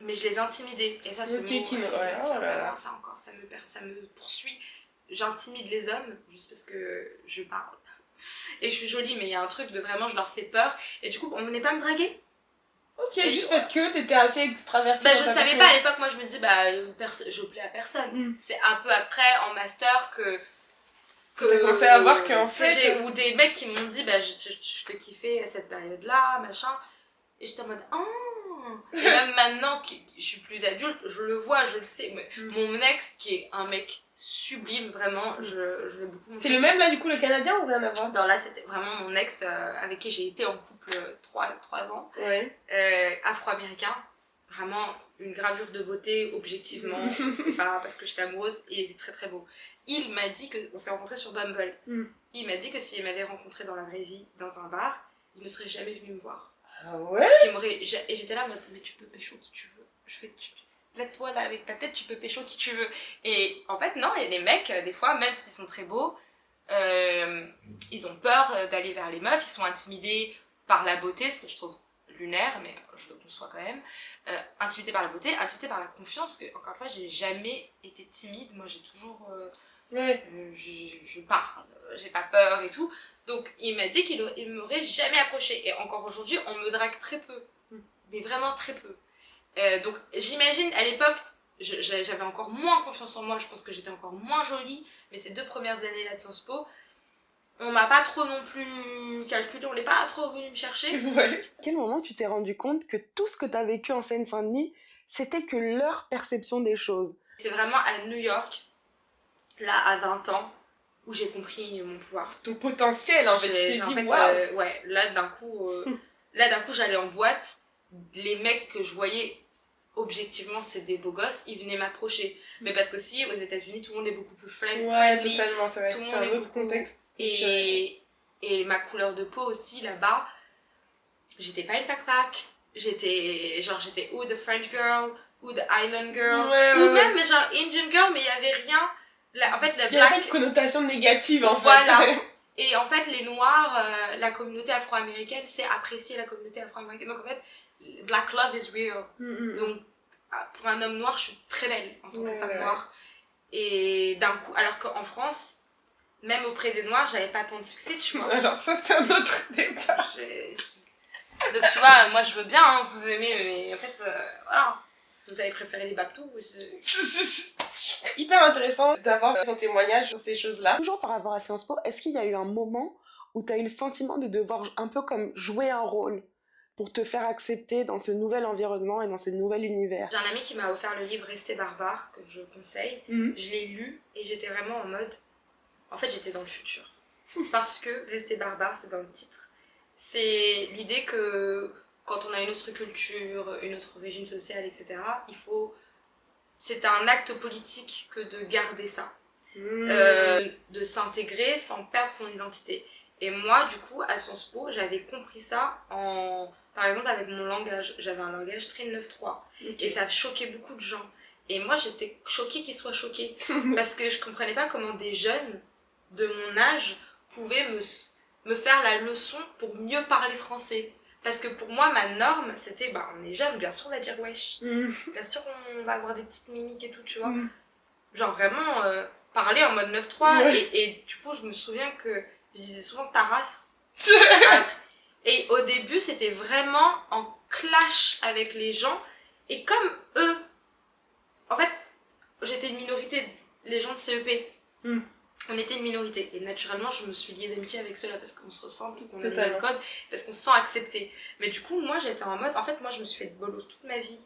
mais je les intimidais. Et ça, ce mot, ça me poursuit. J'intimide les hommes juste parce que je parle. Et je suis jolie, mais il y a un truc de vraiment, je leur fais peur. Et du coup, on venait pas me draguer. Ok, et juste parce que t'étais assez extravertie. Bah, je savais pas à l'époque, moi je me dis, je plais à personne. C'est un peu après, en master, que t'as commencé à voir qu'en fait. Ou des mecs qui m'ont dit, je te kiffais à cette période-là, machin. Et j'étais en mode, Et même maintenant que je suis plus adulte, je le vois, je le sais. Mais mon ex, qui est un mec sublime, vraiment, je l'ai beaucoup montré. C'est le même là, du coup, le Canadien, ou rien à voir? Non, là, c'était vraiment mon ex avec qui j'ai été en couple 3 ans. Ouais. Afro-américain. Vraiment une gravure de beauté, objectivement. C'est pas parce que j'étais amoureuse, il était très très beau. Il m'a dit que, on s'est rencontrés sur Bumble. Il m'a dit que s'il m'avait rencontré dans la vraie vie, dans un bar, il ne serait jamais venu me voir. Ah ouais? Et j'étais là en mode, mais tu peux pécho qui tu veux. Là, toi, là, avec ta tête, tu peux pécho qui tu veux. Et en fait, non, il y a des mecs, des fois, même s'ils sont très beaux, ils ont peur d'aller vers les meufs, ils sont intimidés par la beauté, ce que je trouve lunaire, mais je le conçois quand même. Intimidés par la beauté, intimidés par la confiance, que, encore une fois, j'ai jamais été timide. Moi, j'ai toujours... je parle, j'ai pas peur et tout. Donc il m'a dit qu'il m'aurait jamais approché. Et encore aujourd'hui, on me drague très peu. Mais vraiment très peu. Donc j'imagine, à l'époque, j'avais encore moins confiance en moi. Je pense que j'étais encore moins jolie. Mais ces 2 premières années-là de Sciences Po, on m'a pas trop non plus calculé. On n'est pas trop venu me chercher. Ouais. À quel moment tu t'es rendu compte que tout ce que t'as vécu en Seine-Saint-Denis, c'était que leur perception des choses? C'est vraiment à New York, là, à 20 ans, où j'ai compris mon pouvoir. Ton potentiel, en fait, tu t'es dit, waouh! Ouais, là d'un coup, j'allais en boîte, les mecs que je voyais, objectivement, c'est des beaux gosses, ils venaient m'approcher. Mais parce que si, aux États-Unis, tout le monde est beaucoup plus friendly. Ouais, totalement, ça va tout être le monde un est autre beaucoup... contexte. Et ma couleur de peau aussi, là-bas, j'étais pas une backpack. J'étais ou the French girl, ou the Island girl, ou même genre Indian girl, mais il y avait rien. En fait, il y a pas de connotation négative en fait. Voilà. Et en fait, les Noirs, la communauté afro-américaine, c'est apprécier la communauté afro-américaine. Donc en fait, Black love is real. Donc pour un homme noir, je suis très belle en tant que femme noire. Et d'un coup, alors qu'en France, même auprès des Noirs, j'avais pas tant de succès, tu vois. Alors ça, c'est un autre débat. Donc tu vois, moi je veux bien vous aimer, mais en fait, voilà. Vous avez préféré les Babtous Hyper intéressant d'avoir ton témoignage sur ces choses-là. Toujours par rapport à Sciences Po, est-ce qu'il y a eu un moment où tu as eu le sentiment de devoir un peu comme jouer un rôle pour te faire accepter dans ce nouvel environnement et dans ce nouvel univers? J'ai un ami qui m'a offert le livre Rester barbare, que je conseille. Je l'ai lu et j'étais vraiment en mode... En fait, j'étais dans le futur. Parce que Rester barbare, c'est dans le titre. C'est l'idée que quand on a une autre culture, une autre origine sociale, etc., il faut... C'est un acte politique que de garder ça. De s'intégrer sans perdre son identité. Et moi, du coup, à Sciences Po, j'avais compris ça par exemple, avec mon langage. J'avais un langage très 9-3. Okay. Et ça choquait beaucoup de gens. Et moi, j'étais choquée qu'ils soient choqués. Parce que je comprenais pas comment des jeunes de mon âge pouvaient me faire la leçon pour mieux parler français. Parce que pour moi, ma norme, c'était, on est jeune, bien sûr, on va dire wesh. Bien sûr, on va avoir des petites mimiques et tout, tu vois. Genre vraiment... parler en mode 9-3 et du coup je me souviens que je disais souvent ta race et au début c'était vraiment en clash avec les gens et comme eux en fait j'étais une minorité, les gens de CEP on était une minorité et naturellement je me suis liée d'amitié avec ceux-là parce qu'on se ressent, parce qu'on a le même code, parce qu'on se sent accepté. Mais du coup moi j'étais en mode, en fait moi je me suis fait bolos toute ma vie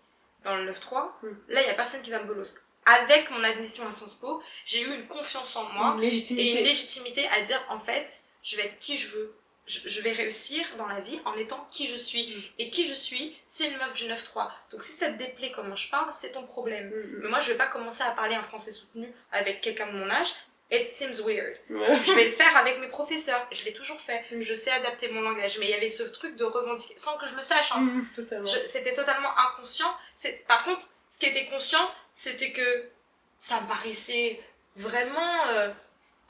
dans le 9-3, là il n'y a personne qui va me bolos. Avec mon admission à Sciences Po, j'ai eu une confiance en moi et une légitimité à dire en fait, je vais être qui je veux. Je vais réussir dans la vie en étant qui je suis. Et qui je suis, c'est une meuf du 9-3. Donc si ça te déplaît comment je parle, c'est ton problème. Mais moi, je vais pas commencer à parler un français soutenu avec quelqu'un de mon âge. It seems weird. Je vais le faire avec mes professeurs. Je l'ai toujours fait. Je sais adapter mon langage. Mais il y avait ce truc de revendiquer, sans que je le sache. C'était totalement inconscient. Par contre, ce qui était conscient, c'était que ça me paraissait vraiment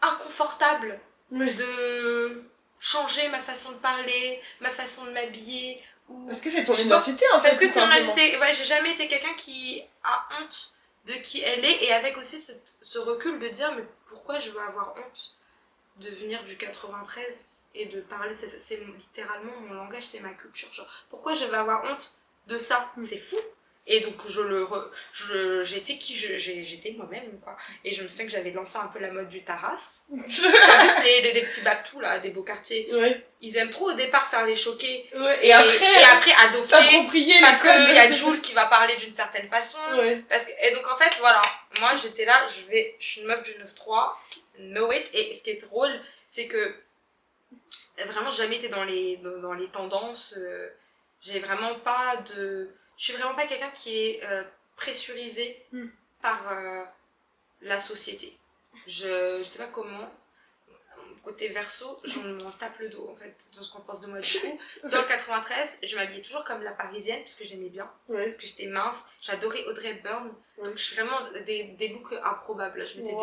inconfortable de changer ma façon de parler, ma façon de m'habiller. Parce que c'est ton identité en fait. Parce que c'est mon identité. Ouais, j'ai jamais été quelqu'un qui a honte de qui elle est et avec aussi ce recul de dire mais pourquoi je vais avoir honte de venir du 93 et de parler de c'est littéralement mon langage, c'est ma culture. Genre, pourquoi je vais avoir honte de ça? C'est fou. Et donc j'étais j'étais moi-même quoi. Et je me souviens que j'avais lancé un peu la mode du Taras. les petits baptous là, des beaux quartiers. Ils aiment trop au départ faire les choquer. Et après adopter. S'approprier parce qu'il y a Jules qui va parler d'une certaine façon. Et donc en fait voilà, moi j'étais là, je suis une meuf du 9-3, know it. Et ce qui est drôle, c'est que vraiment j'ai jamais été dans les tendances. J'ai vraiment pas de... Je suis vraiment pas quelqu'un qui est pressurisé par la société. Je sais pas comment. Côté verso, je m'en tape le dos en fait, dans ce qu'on pense de moi. Du coup, dans le 93, je m'habillais toujours comme la parisienne, parce que j'aimais bien, parce que j'étais mince, j'adorais Audrey Hepburn, donc je suis vraiment des looks improbables. Je mettais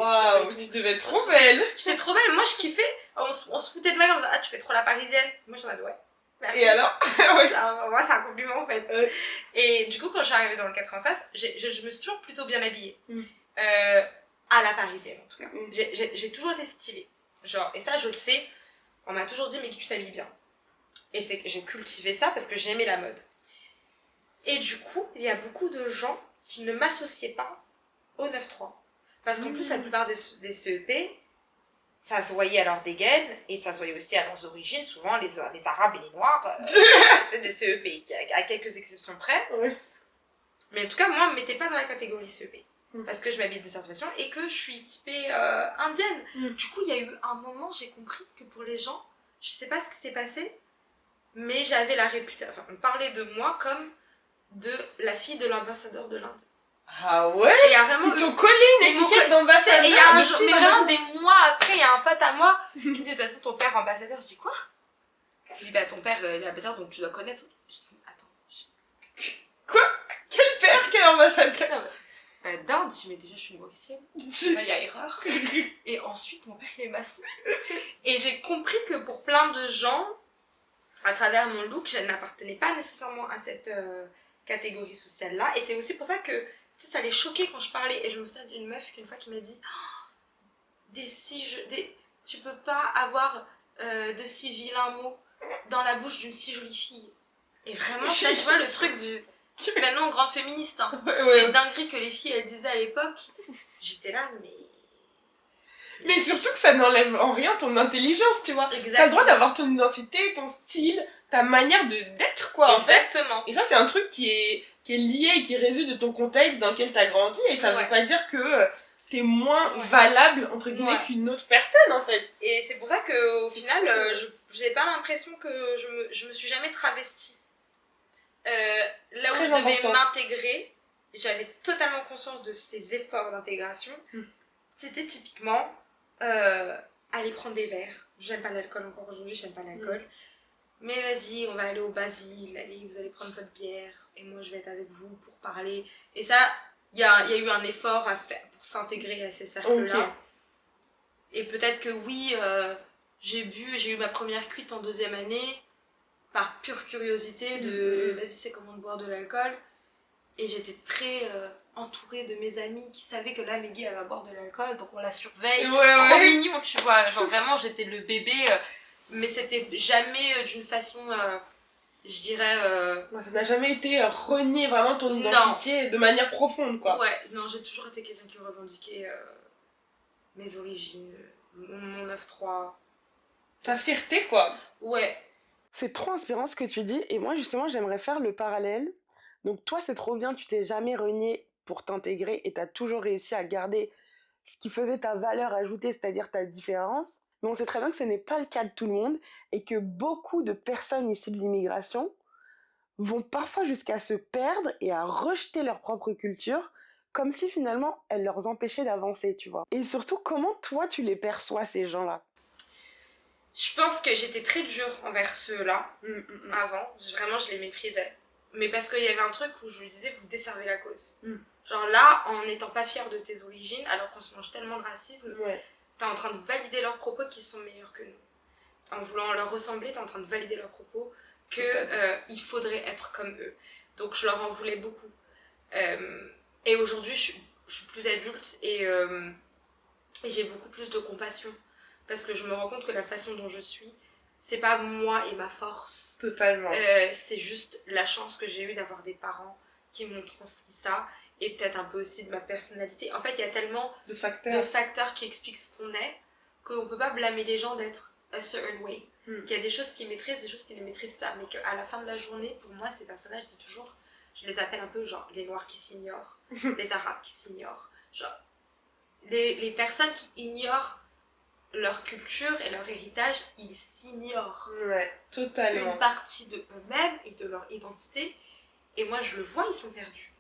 des tu devais être trop belle! J'étais trop belle, moi je kiffais, on se foutait de ma gueule, ah tu fais trop la parisienne, moi je me ouais. Merci. Et alors moi c'est un compliment en fait. Et du coup quand je suis arrivée dans le 93, je me suis toujours plutôt bien habillée. À la parisienne en tout cas. J'ai toujours été stylée. Genre, et ça je le sais, on m'a toujours dit mais tu t'habilles bien. Et j'ai cultivé ça parce que j'aimais la mode. Et du coup, il y a beaucoup de gens qui ne m'associaient pas au 9-3. Parce qu'en plus la plupart des CEP, ça se voyait à leur dégaine et ça se voyait aussi à leurs origines, souvent les Arabes et les Noirs, peut-être des CEP, à quelques exceptions près. Mais en tout cas, moi, on ne me mettait pas dans la catégorie CEP. Parce que je m'habille de certaine façon et que je suis typée indienne. Du coup, il y a eu un moment, j'ai compris que pour les gens, je sais pas ce qui s'est passé, mais j'avais la réputation. Enfin, on parlait de moi comme de la fille de l'ambassadeur de l'Inde. Ah ouais? Et ils t'ont collé une étiquette d'ambassadeur. Et il y a un jour, mais vraiment des mois après, il y a un pote à moi qui dit de toute façon ton père ambassadeur. Je dis quoi? Je dis bah ton père est ambassadeur donc tu dois connaître. Je dis attends. Quoi? Quel père? Quel ambassadeur? D'Inde, je dis mais déjà je suis une Mauricienne. Là il y a erreur. Et ensuite mon père il est maçon. Et j'ai compris que pour plein de gens, à travers mon look, je n'appartenais pas nécessairement à cette catégorie sociale là. Et c'est aussi pour ça que ça les choquait quand je parlais. Et je me souviens d'une meuf qu'une fois qui m'a dit tu peux pas avoir de si vilains mots dans la bouche d'une si jolie fille. Et vraiment, ça, tu vois, le truc du... Maintenant, grande féministe, hein. Ouais. Les dingueries que les filles, elles disaient à l'époque, j'étais là, mais... Mais surtout que ça n'enlève en rien ton intelligence, tu vois. Exactement. T'as le droit d'avoir ton identité, ton style, ta manière d'être, quoi, en fait. Exactement. Et ça, c'est un truc qui est lié et qui résulte de ton contexte dans lequel t'as grandi. Et ça veut pas dire que t'es moins valable, entre guillemets, qu'une autre personne, en fait. Et c'est pour ça qu'au final, j'ai pas l'impression que je me suis jamais travestie. Là où Très je devais important. m'intégrer, j'avais totalement conscience de ces efforts d'intégration. C'était typiquement aller prendre des verres. J'aime pas l'alcool encore aujourd'hui, j'aime pas l'alcool. Mais vas-y, on va aller au Basile, allez, vous allez prendre votre bière et moi je vais être avec vous pour parler. Et ça, il y a eu un effort à faire pour s'intégrer à ces cercles-là. Ok. Et peut-être que oui, j'ai eu ma première cuite en 2e année par pure curiosité de vas-y, c'est comment de boire de l'alcool. Et j'étais très entourée de mes amis qui savaient que là, Meggy, elle va boire de l'alcool, donc on la surveille. Trop mignon, tu vois. Genre vraiment, j'étais le bébé, mais c'était jamais d'une façon, je dirais... Ça n'a jamais été renier vraiment ton identité de manière profonde, quoi. Ouais, non, j'ai toujours été quelqu'un qui revendiquait mes origines, mon 9-3. Ta fierté, quoi. Ouais. C'est trop inspirant ce que tu dis. Et moi, justement, j'aimerais faire le parallèle. Donc, toi, c'est trop bien. Tu t'es jamais renié pour t'intégrer et tu as toujours réussi à garder ce qui faisait ta valeur ajoutée, c'est-à-dire ta différence. Mais on sait très bien que ce n'est pas le cas de tout le monde et que beaucoup de personnes issues de l'immigration vont parfois jusqu'à se perdre et à rejeter leur propre culture, comme si finalement elle leur empêchait d'avancer, tu vois. Et surtout, comment toi tu les perçois, ces gens-là? Je pense que j'étais très dure envers ceux-là avant. Vraiment, je les méprisais. Mais parce qu'il y avait un truc où je lui disais, vous desservez la cause. Genre là, en n'étant pas fière de tes origines, alors qu'on se mange tellement de racisme, t'es en train de valider leurs propos qui sont meilleurs que nous. En voulant leur ressembler, t'es en train de valider leurs propos qu'il faudrait être comme eux. Donc je leur en voulais beaucoup. Et aujourd'hui, je suis plus adulte et j'ai beaucoup plus de compassion. Parce que je me rends compte que la façon dont je suis, c'est pas moi et ma force. Totalement. C'est juste la chance que j'ai eue d'avoir des parents qui m'ont transmis ça. Et peut-être un peu aussi de ma personnalité. En fait, il y a tellement de facteurs qui expliquent ce qu'on est qu'on peut pas blâmer les gens d'être a certain way. Qu'il y a des choses qu'ils maîtrisent, des choses qu'ils ne maîtrisent pas. Mais qu'à la fin de la journée, pour moi, ces personnages, je dis toujours, je les appelle un peu genre les Noirs qui s'ignorent, les Arabes qui s'ignorent. Genre, les personnes qui ignorent leur culture et leur héritage, ils s'ignorent. Ouais, totalement. Une partie de eux-mêmes et de leur identité. Et moi, je le vois, ils sont perdus.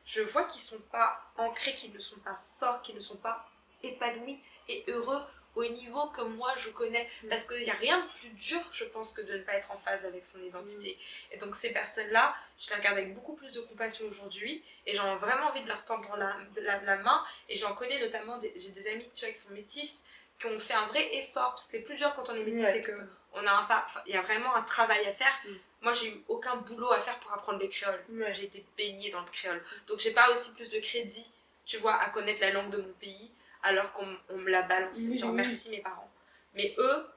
Je vois qu'ils ne sont pas ancrés, qu'ils ne sont pas forts, qu'ils ne sont pas épanouis et heureux au niveau que moi je connais. Parce qu'il n'y a rien de plus dur, je pense, que de ne pas être en phase avec son identité. Et donc ces personnes-là, je les regarde avec beaucoup plus de compassion aujourd'hui et j'ai vraiment envie de leur tendre la main. Et j'en connais notamment, j'ai des amis tu vois, qui sont métisses, qui ont fait un vrai effort, parce que c'est plus dur quand on est métisse, c'est qu'on a il y a vraiment un travail à faire. Moi, j'ai eu aucun boulot à faire pour apprendre le créole. J'ai été baignée dans le créole. Donc, j'ai pas aussi plus de crédit, tu vois, à connaître la langue de mon pays, alors qu'on me l'a balancé. Genre, merci mes parents. Mais eux,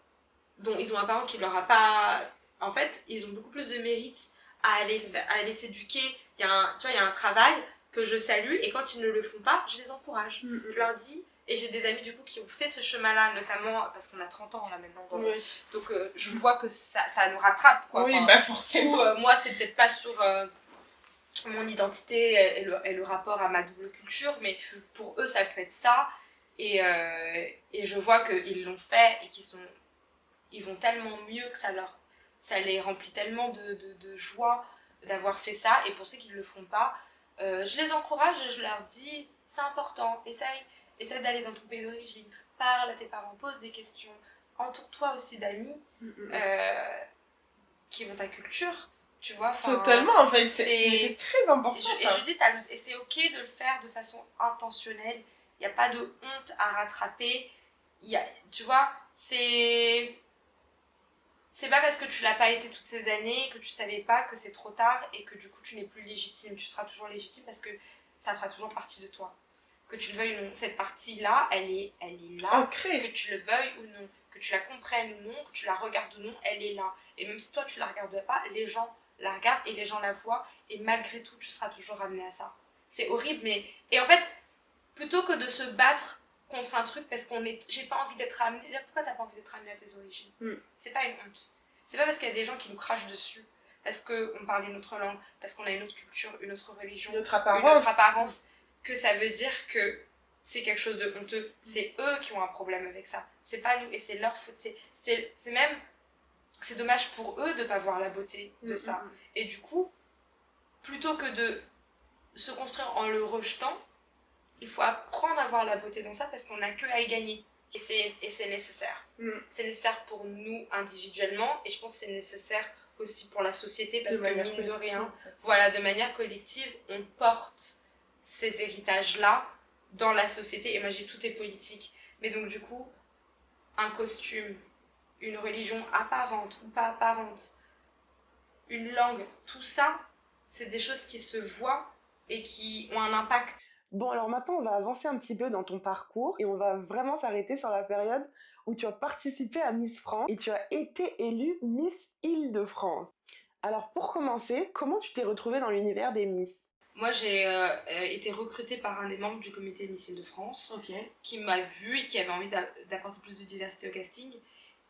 ils ont un parent qui leur a pas... En fait, ils ont beaucoup plus de mérite à aller s'éduquer. Tu vois, il y a un travail que je salue, et quand ils ne le font pas, je les encourage. Je leur dis... Et j'ai des amis du coup qui ont fait ce chemin-là, notamment parce qu'on a 30 ans là maintenant. Donc je vois que ça nous rattrape. Quoi. Oui, enfin, bah forcément. Moi, c'est peut-être pas sur mon identité et le rapport à ma double culture, mais pour eux, ça peut être ça. Et je vois qu'ils l'ont fait et ils vont tellement mieux que ça les remplit tellement de joie d'avoir fait ça. Et pour ceux qui ne le font pas, je les encourage et je leur dis, c'est important, essaie d'aller dans ton pays d'origine, parle à tes parents, pose des questions, entoure-toi aussi d'amis qui ont ta culture, tu vois. Totalement, en fait, c'est très important ça. Et je dis, et c'est ok de le faire de façon intentionnelle, il n'y a pas de honte à rattraper, tu vois, c'est pas parce que tu l'as pas été toutes ces années, que tu savais pas, que c'est trop tard et que du coup tu n'es plus légitime. Tu seras toujours légitime parce que ça fera toujours partie de toi. Que tu le veuilles ou non, cette partie-là, elle est là. Ancrée. Que tu le veuilles ou non, que tu la comprennes ou non, que tu la regardes ou non, elle est là. Et même si toi tu la regardes pas, les gens la regardent et les gens la voient et malgré tout tu seras toujours ramené à ça. C'est horrible mais... Et en fait, plutôt que de se battre contre un truc parce qu'on est... J'ai pas envie d'être ramené... Pourquoi t'as pas envie d'être ramené à tes origines? C'est pas une honte. C'est pas parce qu'il y a des gens qui nous crachent dessus, parce qu'on parle une autre langue, parce qu'on a une autre culture, une autre religion, Une autre une autre apparence, que ça veut dire que c'est quelque chose de honteux. C'est eux qui ont un problème avec ça. C'est pas nous et c'est leur faute. C'est même... C'est dommage pour eux de pas voir la beauté de ça. Et du coup, plutôt que de se construire en le rejetant, il faut apprendre à voir la beauté dans ça parce qu'on n'a que à y gagner. Et c'est nécessaire. C'est nécessaire pour nous individuellement et je pense que c'est nécessaire aussi pour la société parce que mine de rien, voilà, de manière collective, on porte ces héritages-là dans la société. Et moi, j'ai tout est politique. Mais donc, du coup, un costume, une religion apparente ou pas apparente, une langue, tout ça, c'est des choses qui se voient et qui ont un impact. Bon, alors maintenant, on va avancer un petit peu dans ton parcours et on va vraiment s'arrêter sur la période où tu as participé à Miss France et tu as été élue Miss Île-de-France. Alors, pour commencer, comment tu t'es retrouvée dans l'univers des Miss? Moi, j'ai été recrutée par un des membres du comité Miss Île-de-France qui m'a vue et qui avait envie d'apporter plus de diversité au casting.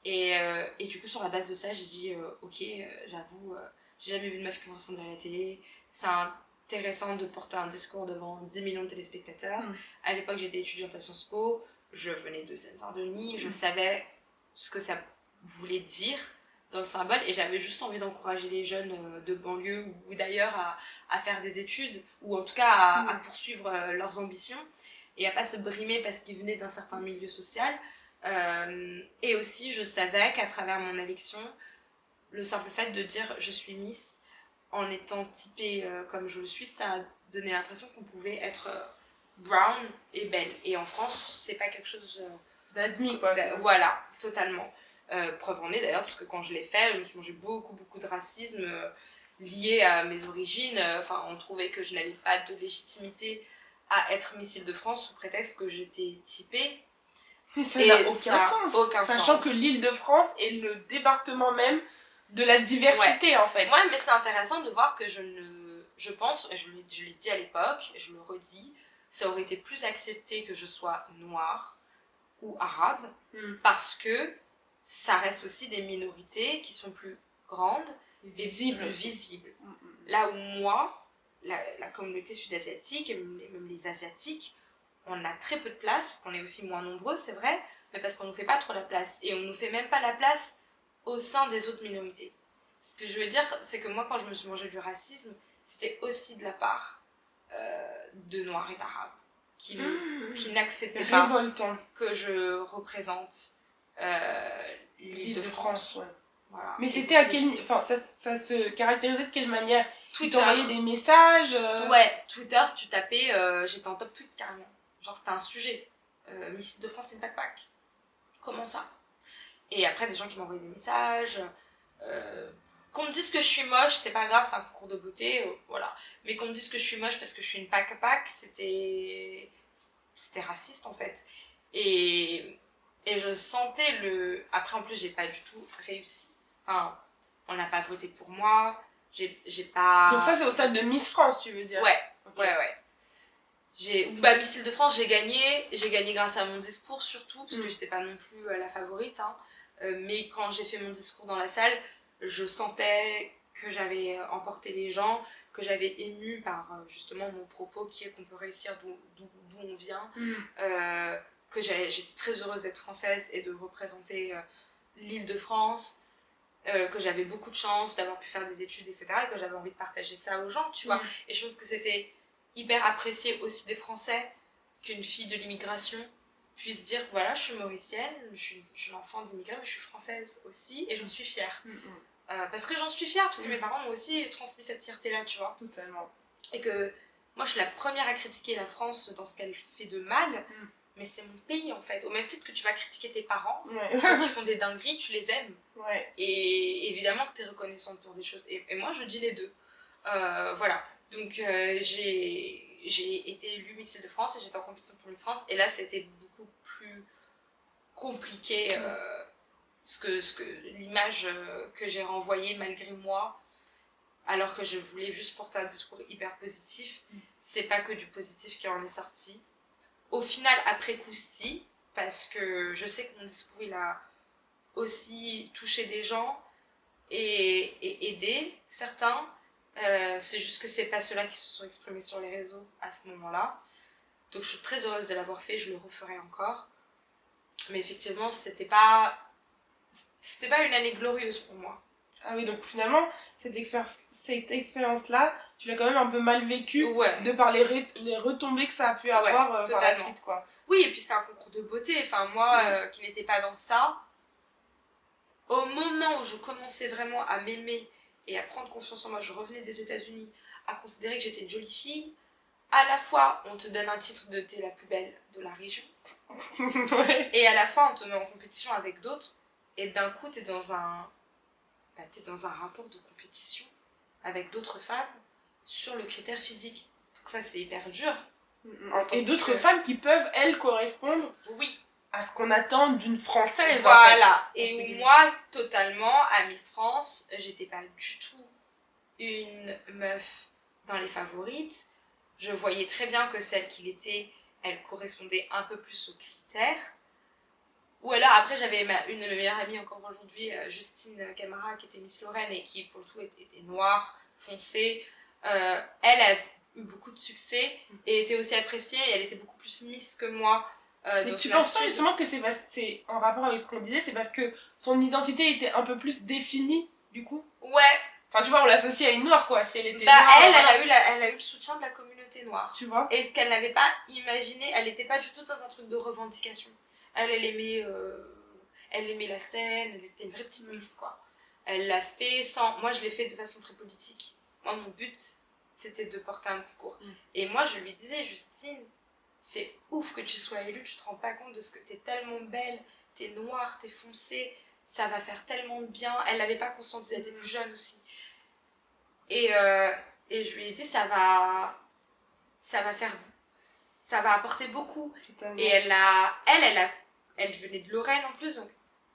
Et du coup, sur la base de ça, j'ai dit ok, j'avoue, j'ai jamais vu une meuf qui ressemble à la télé. C'est intéressant de porter un discours devant 10 millions de téléspectateurs. À l'époque, j'étais étudiante à Sciences Po, je venais de Seine-Saint-Denis, je savais ce que ça voulait dire dans le symbole et j'avais juste envie d'encourager les jeunes de banlieue ou d'ailleurs à faire des études ou en tout cas à poursuivre leurs ambitions et à pas se brimer parce qu'ils venaient d'un certain milieu social. Et aussi, je savais qu'à travers mon élection, le simple fait de dire je suis Miss en étant typée comme je le suis, ça a donné l'impression qu'on pouvait être brown et belle. Et en France, c'est pas quelque chose d'admis, quoi. Voilà, totalement. Preuve en est d'ailleurs, parce que quand je l'ai fait, je me suis mangé beaucoup de racisme lié à mes origines. Enfin, on trouvait que je n'avais pas de légitimité à être Miss Île-de-France sous prétexte que j'étais typée. Mais ça n'a aucun sens. Sachant que l'Île-de-France est le département même de la diversité, en fait. Ouais, mais c'est intéressant de voir que je pense, et je l'ai dit à l'époque, et je le redis, ça aurait été plus accepté que je sois noire ou arabe, parce que ça reste aussi des minorités qui sont plus grandes et plus visibles. Là où moi, la communauté sud-asiatique, et même les asiatiques, on a très peu de place, parce qu'on est aussi moins nombreux, c'est vrai, mais parce qu'on ne nous fait pas trop la place. Et on ne nous fait même pas la place au sein des autres minorités. Ce que je veux dire, c'est que moi, quand je me suis mangé du racisme, c'était aussi de la part de Noirs et d'Arabes, qui n'acceptaient pas que je représente l'Île-de-France. Ouais. Voilà. Mais c'était à quel... Enfin, ça se caractérisait de quelle manière? Tu t'envoyais des messages Ouais, Twitter, si tu tapais, j'étais en top tweet carrément. Genre, c'était un sujet. Miss Île-de-France, c'est une backpack. Comment ça? Et après, des gens qui m'envoyaient des messages. Qu'on me dise que je suis moche, c'est pas grave, c'est un concours de beauté, voilà. Mais qu'on me dise que je suis moche parce que je suis une backpack, c'était raciste en fait. Et je sentais le... Après, en plus, j'ai pas du tout réussi. Enfin, on n'a pas voté pour moi. J'ai pas... Donc ça, c'est au stade de Miss France, tu veux dire? Ouais, okay. Ouais. Miss Île-de-France, j'ai gagné grâce à mon discours surtout, parce que j'étais pas non plus la favorite, hein. Mais quand j'ai fait mon discours dans la salle, je sentais que j'avais emporté les gens, que j'avais ému par justement mon propos qui est qu'on peut réussir d'où on vient, que j'étais très heureuse d'être française et de représenter l'Île-de-France, que j'avais beaucoup de chance d'avoir pu faire des études, etc. et que j'avais envie de partager ça aux gens, tu vois. Et je pense que c'était hyper apprécié aussi des Français qu'une fille de l'immigration puisse dire voilà, je suis mauricienne, je suis une enfant d'immigrés, mais je suis française aussi et j'en suis fière. Parce que j'en suis fière, parce que mes parents m'ont aussi transmis cette fierté-là, tu vois. Totalement. Et que moi, je suis la première à critiquer la France dans ce qu'elle fait de mal, mais c'est mon pays en fait. Au même titre que tu vas critiquer tes parents, quand ils font des dingueries, tu les aimes. Et évidemment que tu es reconnaissante pour des choses. Et moi, je dis les deux. Voilà. Donc, j'ai été élue Miss Île-de-France et j'étais en compétition pour Miss France. Et là, c'était beaucoup plus compliqué. L'image que j'ai renvoyée malgré moi alors que je voulais juste porter un discours hyper positif. C'est pas que du positif qui en est sorti. Au final, après coup, si, parce que je sais que mon discours, il a aussi touché des gens et aidé certains. C'est juste que c'est pas ceux-là qui se sont exprimés sur les réseaux à ce moment-là. Donc je suis très heureuse de l'avoir fait, je le referai encore. Mais effectivement, c'était pas une année glorieuse pour moi. Ah oui, donc finalement, cette expérience-là, tu l'as quand même un peu mal vécue, Ouais. de par les retombées que ça a pu avoir par la totalement. suite, quoi. Oui, et puis c'est un concours de beauté. Enfin, moi, qui n'étais pas dans ça, au moment où je commençais vraiment à m'aimer et à prendre confiance en moi, je revenais des États-Unis, à considérer que j'étais une jolie fille. À la fois, on te donne un titre de t'es la plus belle de la région. Ouais. Et à la fois, on te met en compétition avec d'autres. Et d'un coup, t'es dans un rapport de compétition avec d'autres femmes sur le critère physique. Donc ça, c'est hyper dur. Et d'autres femmes qui peuvent, elles, correspondre Oui. à ce qu'on attend d'une Française, Voilà. en fait. Et moi, totalement, à Miss France, j'étais pas du tout une meuf dans les favorites. Je voyais très bien que celle qu'il était, elle correspondait un peu plus aux critères. Ou alors après j'avais une de mes meilleures amies encore aujourd'hui, Justine Camara, qui était Miss Lorraine et qui pour le tout était noire, foncée. Elle a eu beaucoup de succès et était aussi appréciée et elle était beaucoup plus Miss que moi. Mais tu penses pas justement que c'est en rapport avec ce qu'on disait, c'est parce que son identité était un peu plus définie du coup? Ouais. Enfin tu vois, on l'associe à une noire quoi, si elle était bah noire. elle a eu le soutien de la communauté noire. Tu vois? Et ce qu'elle n'avait pas imaginé, elle n'était pas du tout dans un truc de revendication. Elle aimait la scène, c'était une vraie petite Miss quoi. Elle l'a fait sans... Moi je l'ai fait de façon très politique. Moi mon but c'était de porter un discours. Et moi je lui disais, Justine, c'est ouf que tu sois élue, tu te rends pas compte de ce que t'es tellement belle, t'es noire, t'es foncée, ça va faire tellement de bien. Elle l'avait pas conscientisé, elle était plus jeune aussi. Et je lui ai dit, ça va apporter beaucoup. Totalement. Et elle venait de Lorraine en plus, donc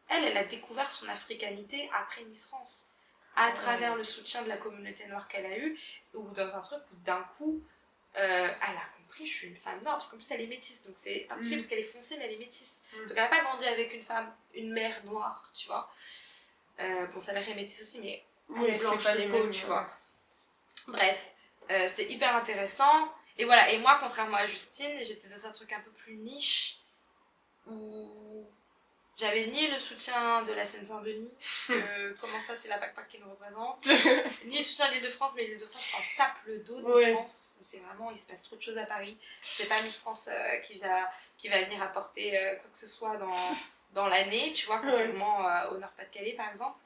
elle a découvert son africanité après Miss France, à travers le soutien de la communauté noire qu'elle a eu, ou dans un truc où d'un coup, elle a compris, je suis une femme noire, parce qu'en plus elle est métisse, donc c'est particulier parce qu'elle est foncée, mais elle est métisse. Donc elle n'a pas grandi avec une mère noire, tu vois. Bon, sa mère est métisse aussi, mais elle est blanche de peau, tu vois. Bref, c'était hyper intéressant. Et voilà, et moi, contrairement à Justine, j'étais dans un truc un peu plus niche, où j'avais ni le soutien de la Seine-Saint-Denis, parce que comment ça, c'est la BACPAC qui nous représente, ni le soutien de l'Île-de-France, mais l'Île-de-France s'en tape le dos de Miss France. C'est vraiment, il se passe trop de choses à Paris. C'est pas Miss France qui va venir apporter quoi que ce soit dans l'année, tu vois, contrairement au Nord-Pas-de-Calais, par exemple.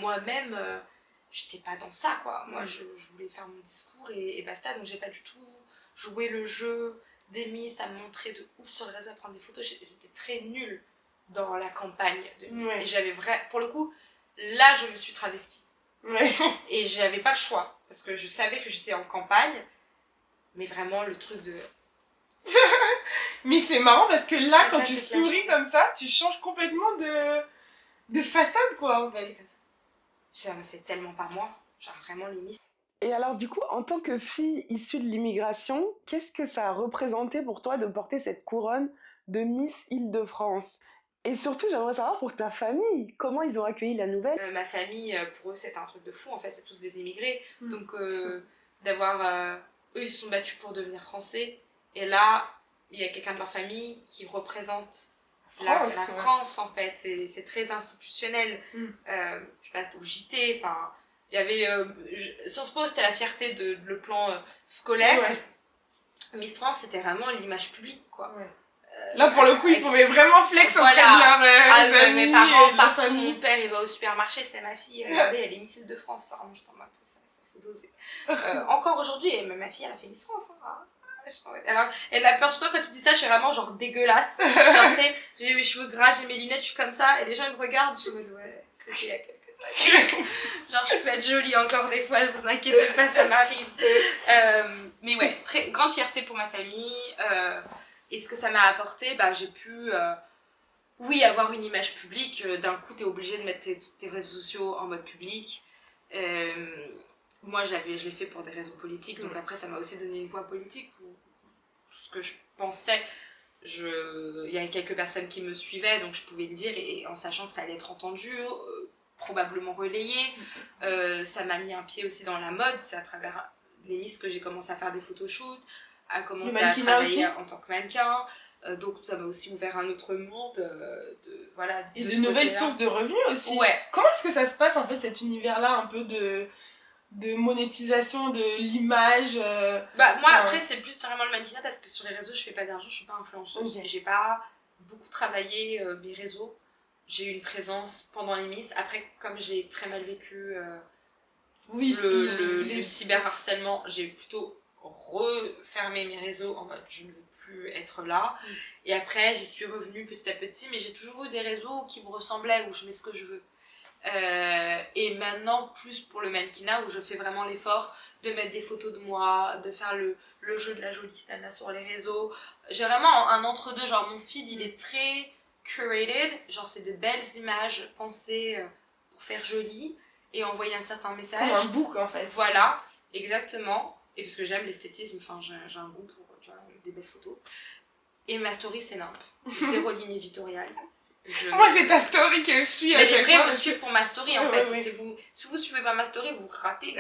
Moi-même... j'étais pas dans ça quoi. Moi je voulais faire mon discours et basta, donc j'ai pas du tout joué le jeu des Miss, à me montrer de ouf sur les réseaux, à prendre des photos. J'étais très nulle dans la campagne de Miss. Et j'avais pour le coup, là je me suis travestie. Et j'avais pas le choix parce que je savais que j'étais en campagne, mais vraiment le truc de. Mais c'est marrant parce que là, quand tu souris comme ça, tu changes complètement de façade quoi en fait. C'est tellement pas moi, genre vraiment les Miss. Et alors du coup, en tant que fille issue de l'immigration, qu'est-ce que ça a représenté pour toi de porter cette couronne de Miss Île-de-France? Et surtout, j'aimerais savoir pour ta famille, comment ils ont accueilli la nouvelle? Ma famille, pour eux, c'était un truc de fou, en fait, c'est tous des immigrés. Donc, d'avoir... eux, ils se sont battus pour devenir français. Et là, il y a quelqu'un de leur famille qui représente la France, en fait. C'est très institutionnel. Je passe au JT, enfin... Il y avait... Sciences Po, c'était la fierté de le plan scolaire. Miss France, c'était vraiment l'image publique, quoi. Là, pour le coup, ils pouvaient vraiment flex auprès de leurs amis. Mes parents, et partout, mon père, il va au supermarché, c'est ma fille, regardez, elle est Miss Île-de-France. Vraiment, je t'en mode, ça faut doser. Encore aujourd'hui, ma fille, elle a fait Miss France. Alors, elle a peur du temps quand tu dis ça, je suis vraiment genre dégueulasse. Genre, tu sais, j'ai mes cheveux gras, j'ai mes lunettes, je suis comme ça, et les gens ils me regardent, je suis en mode, ouais, c'était il y a quelques années. Genre, je peux être jolie encore des fois, vous inquiétez pas, ça m'arrive. Mais ouais, très grande fierté pour ma famille. Et ce que ça m'a apporté, j'ai pu, avoir une image publique. D'un coup, t'es obligé de mettre tes réseaux sociaux en mode public. Moi, je l'ai fait pour des raisons politiques, donc après, ça m'a aussi donné une voix politique. Où tout ce que je pensais, il y avait quelques personnes qui me suivaient, donc je pouvais le dire, et en sachant que ça allait être entendu, probablement relayé. Ça m'a mis un pied aussi dans la mode, c'est à travers les Miss que j'ai commencé à faire des photoshoots, à commencer à travailler en tant que mannequin. Donc ça m'a aussi ouvert un autre monde voilà, et de nouvelles sources de revenus aussi. Ouais. Comment est-ce que ça se passe en fait, cet univers-là un peu de monétisation de l'image moi après c'est plus vraiment le mannequinat parce que sur les réseaux je fais pas d'argent, je suis pas influenceuse. J'ai pas beaucoup travaillé mes réseaux. J'ai eu une présence pendant les Miss. Après, comme j'ai très mal vécu le cyberharcèlement, j'ai plutôt refermé mes réseaux en mode je ne veux plus être là. Et après, j'y suis revenue petit à petit, mais j'ai toujours eu des réseaux qui me ressemblaient, où je mets ce que je veux. Et maintenant, plus pour le mannequinat, où je fais vraiment l'effort de mettre des photos de moi, de faire le jeu de la jolie nana sur les réseaux. J'ai vraiment un entre-deux, genre mon feed il est très curated, genre c'est de belles images pensées pour faire joli et envoyer un certain message. Comme un book en fait. Voilà, exactement. Et parce que j'aime l'esthétisme, enfin j'ai un goût pour des belles photos. Et ma story c'est nimp, 0 ligne éditoriale. Moi c'est ta story que je suis. Mais j'aimerais me suivre pour ma story en fait. Si vous suivez pas ma story, vous ratez.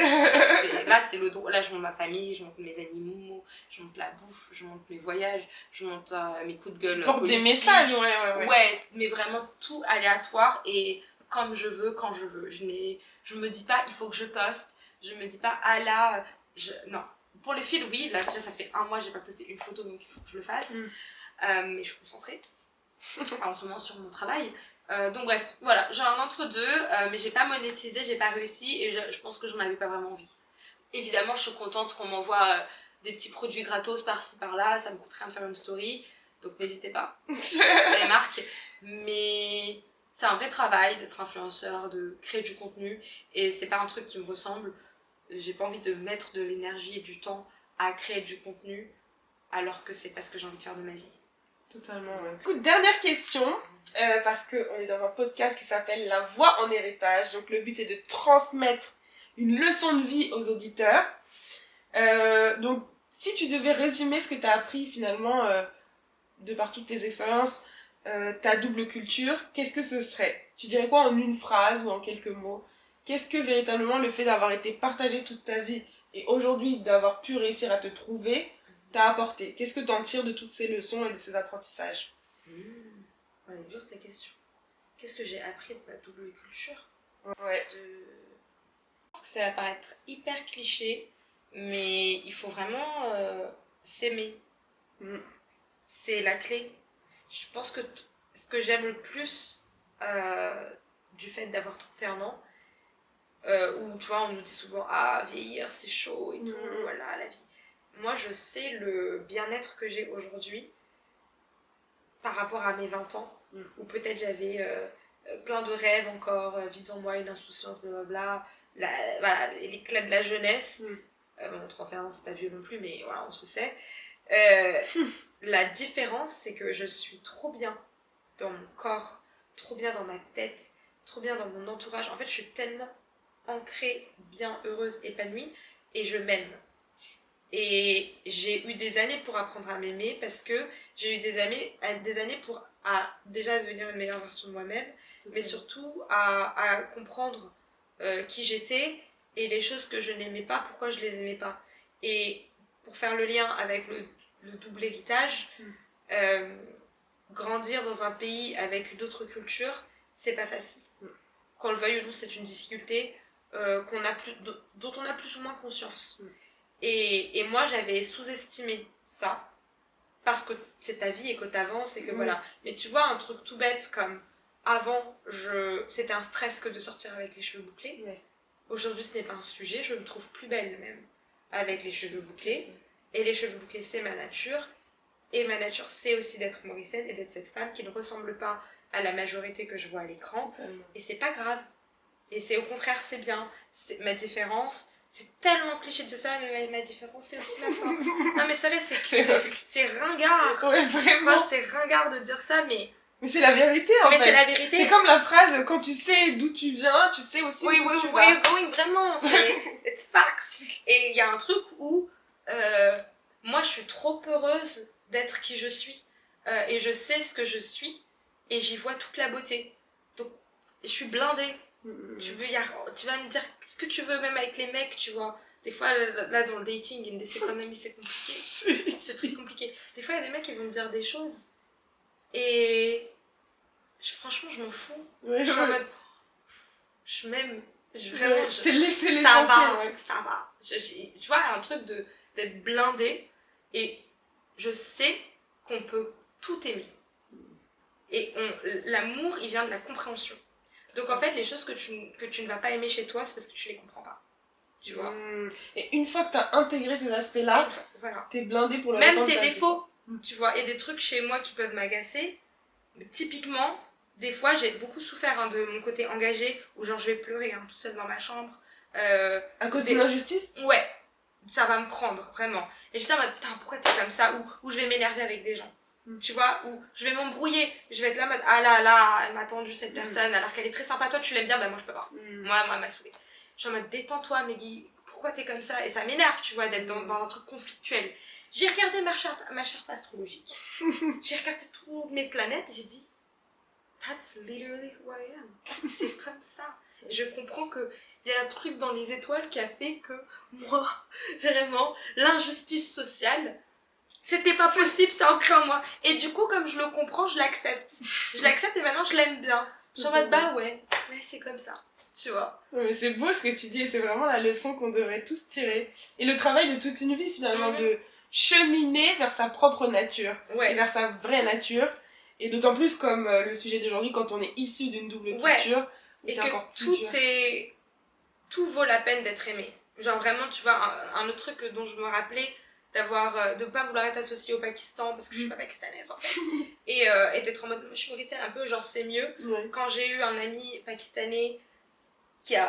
Là c'est le droit. Là je montre ma famille, je montre mes animaux, je montre la bouffe, je montre mes voyages, je montre mes coups de gueule. Tu portes des messages, ouais, mais vraiment tout aléatoire et comme je veux, quand je veux. Je me dis pas il faut que je poste. Je me dis pas ah là non. Pour les fils oui, là déjà ça fait 1 mois j'ai pas posté une photo donc il faut que je le fasse. Mais je suis concentrée. En ce moment sur mon travail. Donc bref, voilà, j'ai un entre-deux, mais j'ai pas monétisé, j'ai pas réussi et je pense que j'en avais pas vraiment envie. Évidemment, je suis contente qu'on m'envoie des petits produits gratos par-ci par-là, ça me coûte rien de faire une story, donc n'hésitez pas, les marques. Mais c'est un vrai travail d'être influenceur, de créer du contenu et c'est pas un truc qui me ressemble. J'ai pas envie de mettre de l'énergie et du temps à créer du contenu alors que c'est pas ce que j'ai envie de faire de ma vie. Totalement, ouais. Écoute, dernière question, parce qu'on est dans un podcast qui s'appelle La Voix en héritage. Donc le but est de transmettre une leçon de vie aux auditeurs. Donc si tu devais résumer ce que tu as appris finalement de par toutes tes expériences, ta double culture, qu'est-ce que ce serait? Tu dirais quoi en une phrase ou en quelques mots? Qu'est-ce que véritablement le fait d'avoir été partagé toute ta vie et aujourd'hui d'avoir pu réussir à te trouver t'a apporté? Qu'est-ce que tu en tires de toutes ces leçons et de ces apprentissages? Elle est dure ta question. Qu'est-ce que j'ai appris de ma double culture? Ouais. Je pense que ça va paraître hyper cliché, mais il faut vraiment s'aimer. C'est la clé. Je pense que ce que j'aime le plus du fait d'avoir 31 ans, où tu vois, on nous dit souvent ah, vieillir c'est chaud et tout, voilà la vie. Moi, je sais le bien-être que j'ai aujourd'hui par rapport à mes 20 ans, où peut-être j'avais plein de rêves encore, vie devant moi, une insouciance, blablabla, voilà, l'éclat de la jeunesse. Bon, 31 ans, c'est pas vieux non plus, mais voilà, on se sait. La différence, c'est que je suis trop bien dans mon corps, trop bien dans ma tête, trop bien dans mon entourage. En fait, je suis tellement ancrée, bien, heureuse, épanouie, et je m'aime. Et j'ai eu des années pour apprendre à m'aimer parce que j'ai eu des années pour déjà devenir une meilleure version de moi-même, mais surtout à comprendre qui j'étais et les choses que je n'aimais pas, pourquoi je les aimais pas. Et pour faire le lien avec le double héritage, grandir dans un pays avec une autre culture, c'est pas facile. Qu'on le veuille ou non, c'est une difficulté dont on a plus ou moins conscience. Et moi, j'avais sous-estimé ça, parce que c'est ta vie et que t'avances et que voilà. Mais tu vois, un truc tout bête comme avant, c'était un stress que de sortir avec les cheveux bouclés. Aujourd'hui, ce n'est pas un sujet, je me trouve plus belle même avec les cheveux bouclés. Et les cheveux bouclés, c'est ma nature. Et ma nature, c'est aussi d'être mauricienne et d'être cette femme qui ne ressemble pas à la majorité que je vois à l'écran. Et c'est pas grave. Et c'est au contraire, c'est bien. Ma différence... C'est tellement cliché de dire ça, mais ma différence, c'est aussi ma force. Non, mais c'est vrai, c'est ringard. Ouais, vraiment. Moi, c'est ringard de dire ça, mais Mais c'est la vérité en Mais fait. c'est la vérité. C'est comme la phrase, quand tu sais d'où tu viens, tu sais aussi Oui, où oui, tu oui, vas. going, vraiment, c'est it's facts. Et il y a un truc où moi je suis trop heureuse d'être qui je suis et je sais ce que je suis et j'y vois toute la beauté. Donc je suis blindée. Tu vas me dire ce que tu veux, même avec les mecs, tu vois. Des fois, là dans le dating, in this economy, c'est compliqué. C'est très compliqué. Des fois, il y a des mecs qui vont me dire des choses et franchement, je m'en fous. Ouais, Je suis en ouais. mode. Je m'aime. Vraiment, C'est l'essentiel. ça va, Ouais. ça va. Tu vois, un truc d'être blindé et je sais qu'on peut tout aimer. Et l'amour, il vient de la compréhension. Donc en fait, les choses que tu ne vas pas aimer chez toi, c'est parce que tu les comprends pas. Tu vois. Et une fois que t'as intégré ces aspects-là, Voilà. t'es blindé pour le Même restant de tes ta vie. défauts, tu vois, et des trucs chez moi qui peuvent m'agacer. Typiquement, des fois, j'ai beaucoup souffert hein, de mon côté engagé, où genre je vais pleurer hein, toute seule dans ma chambre. À cause d'une injustice? Ouais, ça va me prendre, vraiment. Et j'étais en mode, putain, pourquoi t'es comme ça? Ou je vais m'énerver avec des gens. Tu vois, ou je vais m'embrouiller. Je vais être là en mode, ah là, elle m'a tendu cette personne, alors qu'elle est très sympa. Toi, tu l'aimes bien, bah moi, je peux pas. Moi, elle m'a saoulée. Je suis en mode, détends-toi, Meggy, pourquoi t'es comme ça? Et ça m'énerve, tu vois, d'être dans un truc conflictuel. J'ai regardé ma charte astrologique. J'ai regardé toutes mes planètes et j'ai dit, that's literally who I am. C'est comme ça. Et je comprends que il y a un truc dans les étoiles qui a fait que moi, vraiment, l'injustice sociale, c'était pas possible, c'est ancré en moi. Et du coup, comme je le comprends, je l'accepte. Je l'accepte et maintenant je l'aime bien. Je suis en mode, bah ouais, c'est comme ça. Tu vois. Ouais, mais c'est beau ce que tu dis et c'est vraiment la leçon qu'on devrait tous tirer. Et le travail de toute une vie finalement, de cheminer vers sa propre nature. Ouais. Et vers sa vraie nature. Et d'autant plus comme le sujet d'aujourd'hui, quand on est issu d'une double culture. Et que tout vaut la peine d'être aimé. Genre vraiment, tu vois, un autre truc dont je me rappelais, de pas vouloir être associée au Pakistan, parce que je suis pas pakistanaise en fait. Et d'être en mode, je suis mauricienne un peu, genre c'est mieux. Ouais. Quand j'ai eu un ami pakistanais qui est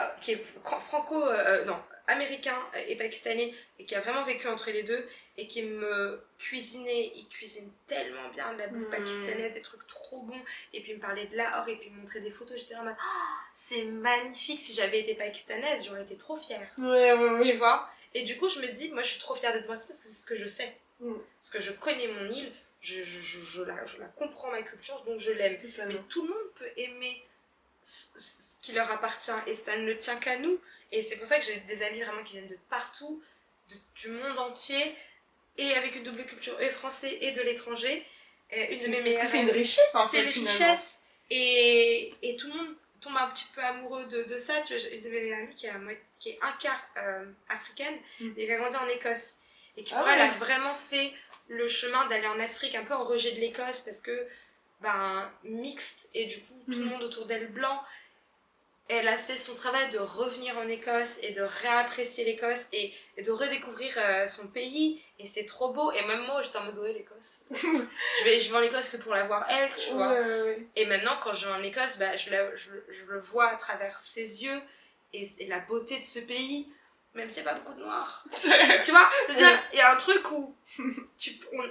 américain et pakistanais, et qui a vraiment vécu entre les deux, et qui me cuisinait, il cuisine tellement bien de la bouffe pakistanaise, des trucs trop bons, et puis il me parlait de Lahore, et puis il me montrait des photos, j'étais là en mode, c'est magnifique, si j'avais été pakistanaise, j'aurais été trop fière. Ouais. Tu vois. Et du coup, je me dis, moi je suis trop fière d'être moi, parce que c'est ce que je sais. Parce que je connais mon île, je la comprends, ma culture, donc je l'aime. Mais tout le monde peut aimer ce qui leur appartient, et ça ne tient qu'à nous. Et c'est pour ça que j'ai des amis vraiment qui viennent de partout, du monde entier, et avec une double culture, et français et de l'étranger. Parce que c'est une richesse en fait. C'est une richesse. Et tout le monde tombe un petit peu amoureux de ça. Tu vois, une de mes meilleures amies qui est un quart africaine, et qui a grandi en Écosse. Et qui pour elle a vraiment fait le chemin d'aller en Afrique, un peu en rejet de l'Écosse, parce que mixte, et du coup tout le monde autour d'elle blanc. Elle a fait son travail de revenir en Écosse et de réapprécier l'Écosse et de redécouvrir son pays, et c'est trop beau. Et même moi j'étais en mode, ouais, l'Écosse je vais en Écosse que pour la voir elle, tu vois. Et maintenant quand je vais en Écosse, je le vois à travers ses yeux, et la beauté de ce pays, même s'il n'y a pas beaucoup de noirs. Tu vois, il y a un truc où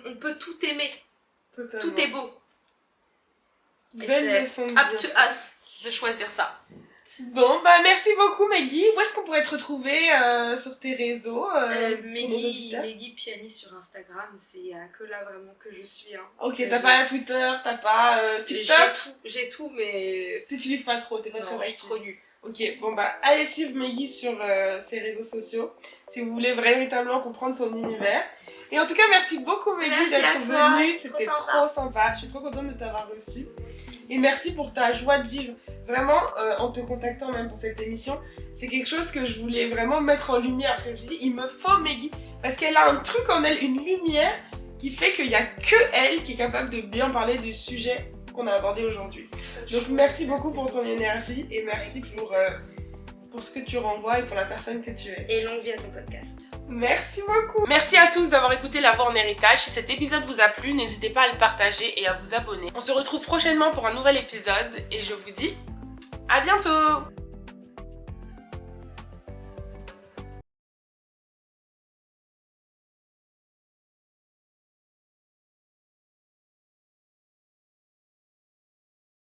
on peut tout aimer. Totalement. Tout est beau. Belle leçon de up vie. to us de choisir ça. Bon, merci beaucoup Meggy. Où est-ce qu'on pourrait te retrouver sur tes réseaux Meggy Piani sur Instagram, c'est que là vraiment que je suis. Hein, ok, t'as pas Twitter, t'as pas TikTok? J'ai tout, mais... T'utilises pas trop, t'es pas non, très je suis trop nulle. Ok, allez suivre Meggy sur ses réseaux sociaux si vous voulez véritablement comprendre son univers. Et en tout cas, merci beaucoup Meggy d'être venue, c'était trop sympa. Je suis trop contente de t'avoir reçue. Et merci pour ta joie de vivre. Vraiment, en te contactant même pour cette émission, c'est quelque chose que je voulais vraiment mettre en lumière. Parce que je me suis dit, il me faut Meggy. Parce qu'elle a un truc en elle, une lumière qui fait qu'il n'y a que elle qui est capable de bien parler du sujet qu'on a abordé aujourd'hui. Donc merci beaucoup pour ton énergie et merci pour ce que tu renvoies et pour la personne que tu es. Et longue vie à ton podcast. Merci beaucoup. Merci à tous d'avoir écouté La Voix en héritage. Si cet épisode vous a plu, n'hésitez pas à le partager et à vous abonner. On se retrouve prochainement pour un nouvel épisode et je vous dis à bientôt.